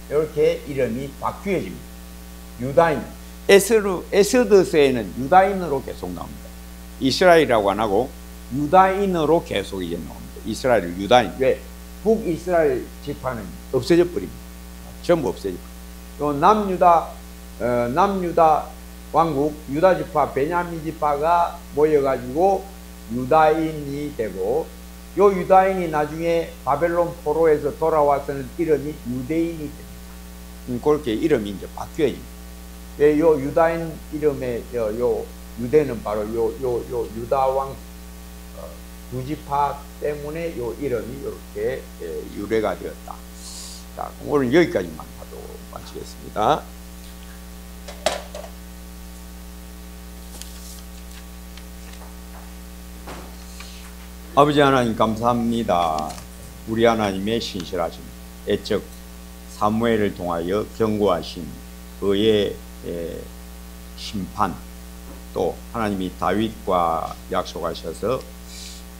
이렇게 이름이 바뀌어집니다. 유다인, 에스더서에는 유다인으로 계속 나옵니다. 이스라엘이라고 안 하고 유다인으로 계속 이제 나옵니다. 이스라엘, 유다인. 왜? 북이스라엘 지파는 없어져 버립니다. 전부 없어져 버립니다. 요 남유다 왕국, 유다 지파, 베냐민 지파가 모여가지고 유다인이 되고, 요 유다인이 나중에 바벨론 포로에서 돌아와서는 이름이 유대인이 됩니다. 그렇게 이름이 이제 바뀌어집니다. 요 유다인 이름의 요 유대는 바로 요 유다 왕 두 지파 때문에 요 이름이 이렇게 유래가 되었다. 자, 오늘 여기까지만 하도록 마치겠습니다. 아버지 하나님 감사합니다. 우리 하나님의 신실하심, 애적 사무엘을 통하여 경고하신 의의 심판, 또 하나님이 다윗과 약속하셔서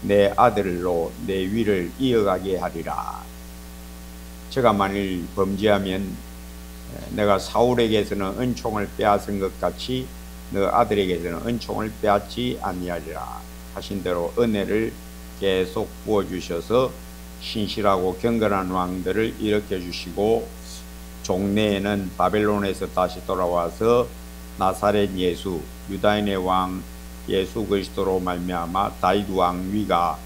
내 아들로 내 위를 이어가게 하리라. 제가 만일 범죄하면 내가 사울에게서는 은총을 빼앗은 것 같이 너 아들에게서는 은총을 빼앗지 아니하리라 하신 대로 은혜를 계속 부어주셔서 신실하고 경건한 왕들을 일으켜 주시고, 종래에는 바벨론에서 다시 돌아와서 나사렛 예수, 유다인의 왕 예수 그리스도로 말미암아 다윗 왕위가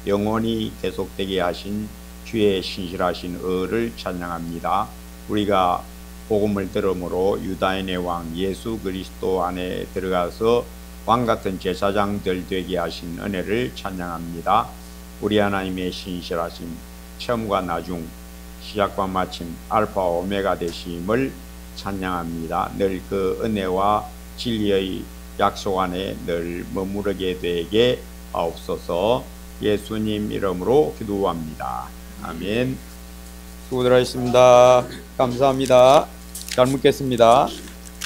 영원히 계속되게 하신 주의 신실하신 의를 찬양합니다. 우리가 복음을 들음으로 유다인의 왕 예수 그리스도 안에 들어가서 왕같은 제사장들 되게 하신 은혜를 찬양합니다. 우리 하나님의 신실하신 처음과 나중, 시작과 마침, 알파와 오메가 되심을 찬양합니다. 늘 그 은혜와 진리의 약속 안에 늘 머무르게 되게 하옵소서. 예수님 이름으로 기도합니다. 아멘. 수고들 하셨습니다. 감사합니다. 잘 묵겠습니다.